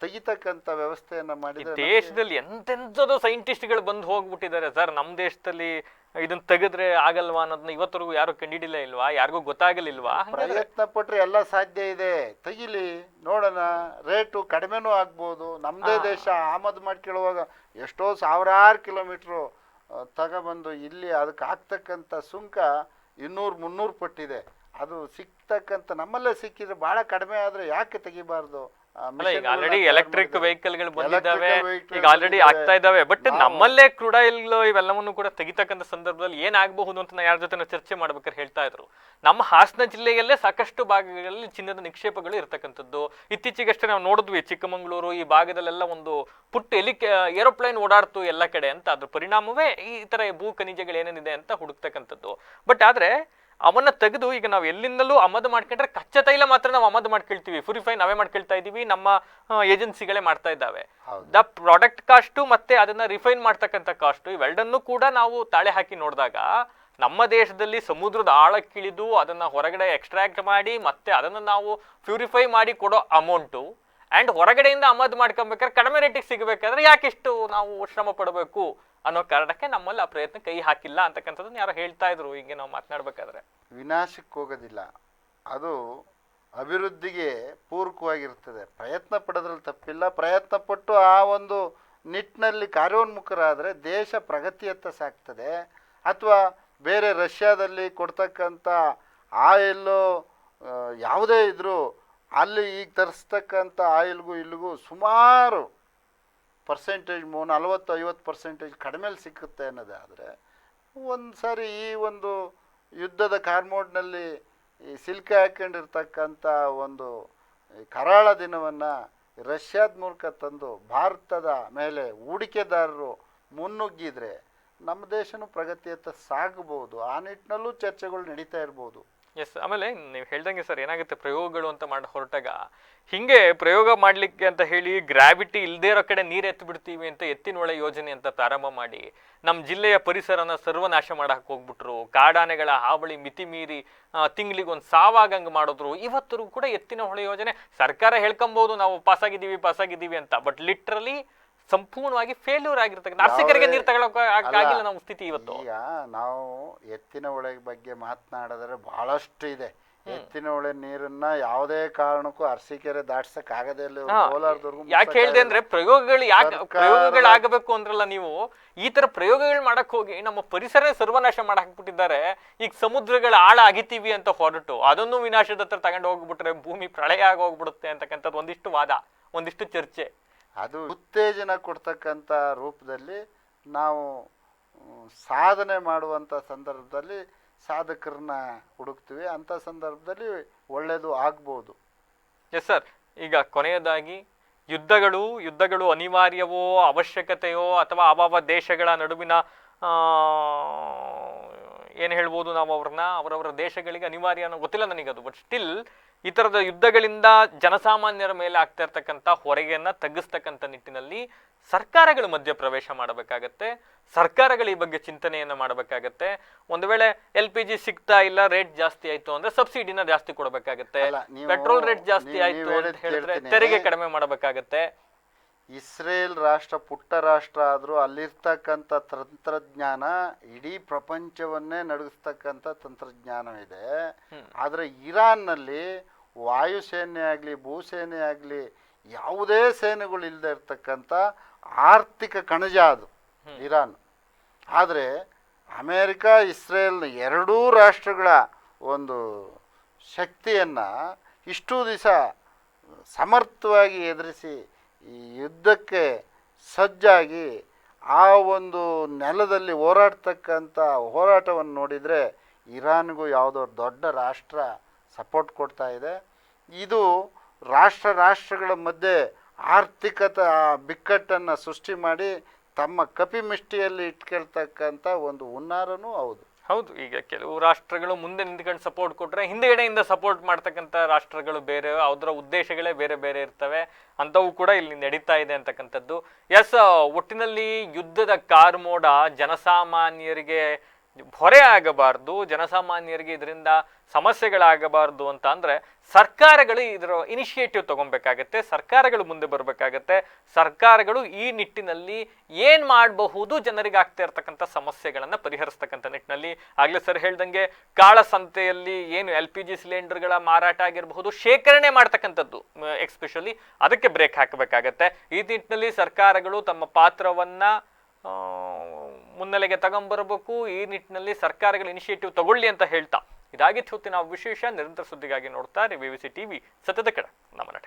ತೆಗಿತಕ್ಕಂಥ ವ್ಯವಸ್ಥೆಯನ್ನು ಮಾಡಿದ್ರೆ
ದೇಶದಲ್ಲಿ ಎಂತೆಂಥದ್ದು ಸೈಂಟಿಸ್ಟ್ಗಳು ಬಂದು ಹೋಗ್ಬಿಟ್ಟಿದ್ದಾರೆ ಸರ್. ನಮ್ಮ ದೇಶದಲ್ಲಿ ಇದನ್ನ ತೆಗೆದ್ರೆ ಆಗಲ್ವಾ ಅನ್ನೋದನ್ನ ಇವತ್ತರೆಗೂ ಯಾರು ಕಂಡಿಡಿಲ್ಲ ಇಲ್ವಾ, ಯಾರಿಗೂ ಗೊತ್ತಾಗಲಿಲ್ವಾ?
ಪ್ರಯತ್ನ ಪಟ್ರೆ ಎಲ್ಲ ಸಾಧ್ಯ ಇದೆ. ತೆಗಿಲಿ, ನೋಡೋಣ. ರೇಟು ಕಡಿಮೆನೂ ಆಗ್ಬೋದು. ನಮ್ಮದೇ ದೇಶ ಆಮದು ಮಾಡ್ಕೊಳ್ಳುವಾಗ ಎಷ್ಟೋ ಸಾವಿರಾರು ಕಿಲೋಮೀಟ್ರು ತಗೊಬಂದು ಇಲ್ಲಿ ಅದಕ್ಕೆ ಆಗ್ತಕ್ಕಂಥ ಸುಂಕ 200-300 ಪಟ್ಟಿದೆ. ಅದು ಸಿಗ್ತಕ್ಕಂಥ ನಮ್ಮಲ್ಲೇ ಸಿಕ್ಕಿದ್ರೆ ಭಾಳ ಕಡಿಮೆ ಆದರೆ ಯಾಕೆ ತೆಗಿಬಾರ್ದು?
ಈಗ ಆಲ್ರೆಡಿ ಎಲೆಕ್ಟ್ರಿಕ್ ವೆಹಿಕಲ್ಗಳು ಬಂದಿದ್ದಾವೆ, ಈಗ ಆಲ್ರೆಡಿ ಆಗ್ತಾ ಇದಾವೆ. ಬಟ್ ನಮ್ಮಲ್ಲೇ ಕ್ರೂಡ್ ಆಯಿಲ್ ಇವೆಲ್ಲವನ್ನು ಕೂಡ ತೆಗಿತಕ್ಕಂಥ ಸಂದರ್ಭದಲ್ಲಿ ಏನಾಗಬಹುದು ಅಂತ ಯಾರ ಜೊತೆ ನಾವು ಚರ್ಚೆ ಮಾಡ್ಬೇಕಾದ್ರೆ ಹೇಳ್ತಾ ಇದ್ರು. ನಮ್ಮ ಹಾಸನ ಜಿಲ್ಲೆಯಲ್ಲೇ ಸಾಕಷ್ಟು ಭಾಗಗಳಲ್ಲಿ ಚಿನ್ನದ ನಿಕ್ಷೇಪಗಳು ಇರ್ತಕ್ಕಂಥದ್ದು. ಇತ್ತೀಚೆಗಷ್ಟೇ ನಾವು ನೋಡಿದ್ವಿ, ಚಿಕ್ಕಮಗಳೂರು ಈ ಭಾಗದಲ್ಲೆಲ್ಲ ಒಂದು ಪುಟ್ಟ ಏರೋಪ್ಲೇನ್ ಓಡಾಡ್ತು ಎಲ್ಲ ಕಡೆ ಅಂತ. ಅದ್ರ ಪರಿಣಾಮವೇ ಈ ತರ ಭೂ ಖನಿಜಗಳು ಏನೇನಿದೆ ಅಂತ ಹುಡುಕ್ತಕ್ಕಂಥದ್ದು. ಬಟ್ ಆದ್ರೆ ಅವನ್ನ ತೆಗೆದು ಈಗ ನಾವು ಎಲ್ಲಿಂದಲೂ ಆಮದು ಮಾಡ್ಕೊಂಡ್ರೆ ಕಚ್ಚಾ ತೈಲ ಮಾತ್ರ ನಾವು ಆಮದು ಮಾಡ್ಕೊಳ್ತೀವಿ, ಪ್ಯೂರಿಫೈ ನಾವೇ ಮಾಡ್ಕೊಳ್ತಾ ಇದೀವಿ, ನಮ್ಮ ಏಜೆನ್ಸಿಗಳೇ ಮಾಡ್ತಾ ಇದ್ದಾವೆ. ದ ಪ್ರಾಡಕ್ಟ್ ಕಾಸ್ಟು ಮತ್ತೆ ಅದನ್ನ ರಿಫೈನ್ ಮಾಡ್ತಕ್ಕಂಥ ಕಾಸ್ಟು ಇವೆರಡನ್ನೂ ಕೂಡ ನಾವು ತಾಳೆ ಹಾಕಿ ನೋಡಿದಾಗ ನಮ್ಮ ದೇಶದಲ್ಲಿ ಸಮುದ್ರದ ಆಳಕ್ಕಿಳಿದು ಅದನ್ನ ಹೊರಗಡೆ ಎಕ್ಸ್ಟ್ರಾಕ್ಟ್ ಮಾಡಿ ಮತ್ತೆ ಅದನ್ನ ನಾವು ಪ್ಯೂರಿಫೈ ಮಾಡಿ ಕೊಡೋ ಅಮೌಂಟು ಆ್ಯಂಡ್ ಹೊರಗಡೆಯಿಂದ ಆಮದು ಮಾಡ್ಕೊಬೇಕಾದ್ರೆ ಕಡಿಮೆ ರೇಟಿಗೆ ಸಿಗಬೇಕಾದ್ರೆ ಯಾಕೆಷ್ಟು ನಾವು ಶ್ರಮ ಪಡಬೇಕು ಅನ್ನೋ ಕಾರಣಕ್ಕೆ ನಮ್ಮಲ್ಲಿ ಆ ಪ್ರಯತ್ನ ಕೈ ಹಾಕಿಲ್ಲ ಅಂತಕ್ಕಂಥದ್ದನ್ನ ಯಾರೋ ಹೇಳ್ತಾ ಇದ್ರು ಈಗ ನಾವು ಮಾತನಾಡ್ಬೇಕಾದ್ರೆ.
ವಿನಾಶಕ್ಕೆ ಹೋಗೋದಿಲ್ಲ, ಅದು ಅಭಿವೃದ್ಧಿಗೆ ಪೂರಕವಾಗಿರ್ತದೆ. ಪ್ರಯತ್ನ ಪಡೋದ್ರಲ್ಲಿ ತಪ್ಪಿಲ್ಲ. ಪ್ರಯತ್ನ ಪಟ್ಟು ಆ ಒಂದು ನಿಟ್ಟಿನಲ್ಲಿ ಕಾರ್ಯೋನ್ಮುಖರಾದರೆ ದೇಶ ಪ್ರಗತಿಯತ್ತ ಸಾಗ್ತದೆ. ಅಥವಾ ಬೇರೆ ರಷ್ಯಾದಲ್ಲಿ ಕೊಡ್ತಕ್ಕಂಥ ಆಯಿಲ್ಲು ಯಾವುದೇ ಇದ್ದರೂ ಅಲ್ಲಿ ಈಗ ತರಿಸ್ತಕ್ಕಂಥ ಆಯಿಲ್ಗೂ ಇಲ್ಲಿಗೂ ಸುಮಾರು ಪರ್ಸೆಂಟೇಜ್ 40-50% ಕಡಿಮೆಲಿ ಸಿಕ್ಕುತ್ತೆ ಅನ್ನೋದಾದರೆ, ಒಂದು ಸಾರಿ ಈ ಒಂದು ಯುದ್ಧದ ಕಾರ್ಮೋಡ್ನಲ್ಲಿ ಈ ಸಿಲ್ಕೆ ಹಾಕೊಂಡಿರ್ತಕ್ಕಂಥ ಒಂದು ಕರಾಳ ದಿನವನ್ನು ರಷ್ಯಾದ ಮೂಲಕ ತಂದು ಭಾರತದ ಮೇಲೆ ಹೂಡಿಕೆದಾರರು ಮುನ್ನುಗ್ಗಿದ್ರೆ ನಮ್ಮ ದೇಶನೂ ಪ್ರಗತಿಯತ್ತ ಸಾಗಬಹುದು. ಆ ನಿಟ್ಟಿನಲ್ಲೂ ಚರ್ಚೆಗಳು ನಡೀತಾ ಇರ್ಬೋದು.
ಎಸ್. ಆಮೇಲೆ ನೀವು ಹೇಳ್ದಂಗೆ ಸರ್, ಏನಾಗುತ್ತೆ ಪ್ರಯೋಗಗಳು ಅಂತ ಮಾಡಿ ಹೊರಟಾಗ ಹಿಂಗೆ ಪ್ರಯೋಗ ಮಾಡಲಿಕ್ಕೆ ಅಂತ ಹೇಳಿ ಗ್ರಾವಿಟಿ ಇಲ್ಲದೇ ಇರೋ ಕಡೆ ನೀರು ಎತ್ತು ಬಿಡ್ತೀವಿ ಅಂತ ಎತ್ತಿನೊಳೆ ಯೋಜನೆ ಅಂತ ಪ್ರಾರಂಭ ಮಾಡಿ ನಮ್ಮ ಜಿಲ್ಲೆಯ ಪರಿಸರನ ಸರ್ವನಾಶ ಮಾಡಕ್ಕೆ ಹೋಗ್ಬಿಟ್ರು. ಕಾಡಾನೆಗಳ ಹಾವಳಿ ಮಿತಿ ಮೀರಿ ತಿಂಗಳಿಗೊಂದು ಸಾವಾಗಂಗೆ ಮಾಡಿದ್ರು. ಇವತ್ತರೂ ಕೂಡ ಎತ್ತಿನ ಹೊಳೆ ಯೋಜನೆ ಸರ್ಕಾರ ಹೇಳ್ಕೊಬಹುದು ನಾವು ಪಾಸಾಗಿದ್ದೀವಿ ಅಂತ, ಬಟ್ ಲಿಟ್ರಲಿ ಸಂಪೂರ್ಣವಾಗಿ ಫೇಲ್ಯೂರ್ ಆಗಿರ್ತಕ್ಕಂಥ ಅರ್ಚಕರಿಗೆ ನೀರು ತಗೊಳ್ಳೋಕ್ಕಾಗಿಲ್ಲ ನಮ್ಮ ಸ್ಥಿತಿ ಇವತ್ತು.
ಈಗ ನಾವು ಎತ್ತಿನ ಹೊಳೆ ಬಗ್ಗೆ ಮಾತನಾಡಿದ್ರೆ ಬಹಳಷ್ಟು ಇದೆ. ಎತ್ತಿನ ಹೊಳೆ ನೀರನ್ನ ಯಾವುದೇ ಕಾರಣಕ್ಕೂ ಅರಸೀಕೆರೆ ದಾಟ್ಸಕ್ ಆಗದೇ ಇಲ್ಲ. ಕೋಲಾರದವರೆಗೂ
ಯಾಕೆ ಹೇಳಿದೆ ಅಂದ್ರೆ ಪ್ರಯೋಗಗಳಾಗಬೇಕು ಅಂದ್ರಲ್ಲ ನೀವು, ಈ ತರ ಪ್ರಯೋಗಗಳು ಮಾಡಕ್ ಹೋಗಿ ನಮ್ಮ ಪರಿಸರ ಸರ್ವನಾಶ ಮಾಡಾಕ್ಬಿಟ್ಟಿದ್ದಾರೆ. ಈಗ ಸಮುದ್ರಗಳ ಆಳ ಅಗಿತೀವಿ ಅಂತ ಹೊರಟು ಅದನ್ನು ವಿನಾಶದ ಹತ್ರ ತಗೊಂಡು ಹೋಗ್ಬಿಟ್ರೆ ಭೂಮಿ ಪ್ರಳಯ ಆಗಿ ಹೋಗ್ಬಿಡುತ್ತೆ ಅಂತಕ್ಕಂಥದ್ದು ಒಂದಿಷ್ಟು ವಾದ, ಒಂದಿಷ್ಟು ಚರ್ಚೆ.
ಅದು ಉತ್ತೇಜನ ಕೊಡ್ತಕ್ಕಂಥ ರೂಪದಲ್ಲಿ ನಾವು ಸಾಧನೆ ಮಾಡುವಂಥ ಸಂದರ್ಭದಲ್ಲಿ ಸಾಧಕರನ್ನ ಹುಡುಕ್ತೀವಿ. ಅಂಥ ಸಂದರ್ಭದಲ್ಲಿ ಒಳ್ಳೆಯದು ಆಗ್ಬೋದು.
Yes sir. ಈಗ ಕೊನೆಯದಾಗಿ ಯುದ್ಧಗಳು ಅನಿವಾರ್ಯವೋ, ಅವಶ್ಯಕತೆಯೋ, ಅಥವಾ ಆವಾವ ದೇಶಗಳ ನಡುವಿನ ಏನು ಹೇಳ್ಬೋದು ನಾವು ಅವರವರ ದೇಶಗಳಿಗೆ ಅನಿವಾರ್ಯ ಅನ್ನೋ ಗೊತ್ತಿಲ್ಲ ನನಗದು. ಬಟ್ ಸ್ಟಿಲ್ ಈ ಥರದ ಯುದ್ಧಗಳಿಂದ ಜನಸಾಮಾನ್ಯರ ಮೇಲೆ ಆಗ್ತಾ ಇರ್ತಕ್ಕಂಥ ಹೊರೆಗೆಯನ್ನು ತಗ್ಗಿಸ್ತಕ್ಕಂಥ ನಿಟ್ಟಿನಲ್ಲಿ ಸರ್ಕಾರಗಳು ಮಧ್ಯ ಪ್ರವೇಶ ಮಾಡಬೇಕಾಗತ್ತೆ. ಸರ್ಕಾರಗಳು ಈ ಬಗ್ಗೆ ಚಿಂತನೆಯನ್ನು ಮಾಡಬೇಕಾಗತ್ತೆ. ಒಂದು ವೇಳೆ LPG ಸಿಗ್ತಾ ಇಲ್ಲ, ರೇಟ್ ಜಾಸ್ತಿ ಆಯಿತು ಅಂದರೆ ಸಬ್ಸಿಡಿನ ಜಾಸ್ತಿ ಕೊಡಬೇಕಾಗತ್ತೆ. ಪೆಟ್ರೋಲ್ ರೇಟ್ ಜಾಸ್ತಿ ಆಯಿತು ಅಂತ ಹೇಳಿದ್ರೆ ತೆರಿಗೆ ಕಡಿಮೆ ಮಾಡಬೇಕಾಗತ್ತೆ.
ಇಸ್ರೇಲ್ ರಾಷ್ಟ್ರ ಪುಟ್ಟ ರಾಷ್ಟ್ರ ಆದರೂ ಅಲ್ಲಿರ್ತಕ್ಕಂಥ ತಂತ್ರಜ್ಞಾನ ಇಡೀ ಪ್ರಪಂಚವನ್ನೇ ನಡುಗಿಸ್ತಕ್ಕಂಥ ತಂತ್ರಜ್ಞಾನ ಇದೆ. ಆದರೆ ಇರಾನ್ನಲ್ಲಿ ವಾಯುಸೇನೆ ಆಗಲಿ ಭೂಸೇನೆ ಆಗಲಿ ಯಾವುದೇ ಸೇನೆಗಳು ಇಲ್ಲದೆ ಇರ್ತಕ್ಕಂಥ ಆರ್ಥಿಕ ಕಣಜ ಅದು ಇರಾನ್. ಆದರೆ ಅಮೇರಿಕಾ ಇಸ್ರೇಲ್ ಎರಡೂ ರಾಷ್ಟ್ರಗಳ ಒಂದು ಶಕ್ತಿಯನ್ನು ಇಷ್ಟೂ ದಿವಸ ಸಮರ್ಥವಾಗಿ ಎದುರಿಸಿ ಈ ಯುದ್ಧಕ್ಕೆ ಸಜ್ಜಾಗಿ ಆ ಒಂದು ನೆಲದಲ್ಲಿ ಹೋರಾಟವನ್ನು ನೋಡಿದರೆ ಇರಾನ್ಗೂ ಯಾವುದೋ ದೊಡ್ಡ ರಾಷ್ಟ್ರ ಸಪೋರ್ಟ್ ಕೊಡ್ತಾ ಇದೆ. ಇದು ರಾಷ್ಟ್ರಗಳ ಮಧ್ಯೆ ಆರ್ಥಿಕತೆ ಬಿಕ್ಕಟ್ಟನ್ನು ಸೃಷ್ಟಿ ಮಾಡಿ ತಮ್ಮ ಕಪಿಮಿಷ್ಟಿಯಲ್ಲಿ ಇಟ್ಕೊಳ್ತಕ್ಕಂಥ ಒಂದು ಹುನ್ನಾರನೂ ಹೌದು.
ಈಗ ಕೆಲವು ರಾಷ್ಟ್ರಗಳು ಮುಂದೆ ನಿಂತ್ಕೊಂಡು ಸಪೋರ್ಟ್ ಕೊಟ್ಟರೆ ಹಿಂದೆಗಡೆಯಿಂದ ಸಪೋರ್ಟ್ ಮಾಡ್ತಕ್ಕಂಥ ರಾಷ್ಟ್ರಗಳು ಬೇರೆ, ಅದರ ಉದ್ದೇಶಗಳೇ ಬೇರೆ ಬೇರೆ ಇರ್ತವೆ. ಅಂಥವು ಕೂಡ ಇಲ್ಲಿ ನಡೀತಾ ಇದೆ ಅಂತಕ್ಕಂಥದ್ದು. ಒಟ್ಟಿನಲ್ಲಿ ಯುದ್ಧದ ಕಾರ್ಮೋಡ ಜನಸಾಮಾನ್ಯರಿಗೆ ಹೊರೆ ಆಗಬಾರ್ದು, ಜನಸಾಮಾನ್ಯರಿಗೆ ಇದರಿಂದ ಸಮಸ್ಯೆಗಳಾಗಬಾರ್ದು ಅಂತ ಅಂದರೆ ಸರ್ಕಾರಗಳು ಇದರ ಇನಿಷಿಯೇಟಿವ್ ತಗೊಬೇಕಾಗತ್ತೆ. ಸರ್ಕಾರಗಳು ಮುಂದೆ ಬರಬೇಕಾಗತ್ತೆ. ಸರ್ಕಾರಗಳು ಈ ನಿಟ್ಟಿನಲ್ಲಿ ಏನು ಮಾಡಬಹುದು, ಜನರಿಗೆ ಆಗ್ತಾ ಇರ್ತಕ್ಕಂಥ ಸಮಸ್ಯೆಗಳನ್ನು ಪರಿಹರಿಸ್ತಕ್ಕಂಥ ನಿಟ್ಟಿನಲ್ಲಿ. ಆಗಲೇ ಸರ್ ಹೇಳ್ದಂಗೆ ಕಾಳಸಂತೆಯಲ್ಲಿ ಏನು LPG ಸಿಲಿಂಡರ್ಗಳ ಮಾರಾಟ ಆಗಿರಬಹುದು, ಶೇಖರಣೆ ಮಾಡ್ತಕ್ಕಂಥದ್ದು ಎಕ್ಸ್ಪೆಷಲಿ ಅದಕ್ಕೆ ಬ್ರೇಕ್ ಹಾಕಬೇಕಾಗತ್ತೆ. ಈ ನಿಟ್ಟಿನಲ್ಲಿ ಸರ್ಕಾರಗಳು ತಮ್ಮ ಪಾತ್ರವನ್ನು ಮುನ್ನೆಲೆಗೆ ತಗೊಂಬರಬೇಕು. ಈ ನಿಟ್ಟಿನಲ್ಲಿ ಸರ್ಕಾರಗಳು ಇನಿಷಿಯೇಟಿವ್ ತಗೊಳ್ಳಿ ಅಂತ ಹೇಳ್ತಾ ಇದಾಗಿತ್ತು ಹೊತ್ತಿನ ವಿಶೇಷ. ನಿರಂತರ ಸುದ್ದಿಗಾಗಿ ನೋಡ್ತಾ ಇರಿ VVC TV, ಸತ್ಯದ ಕಡೆ ನಮ್ಮ ನಡೆ.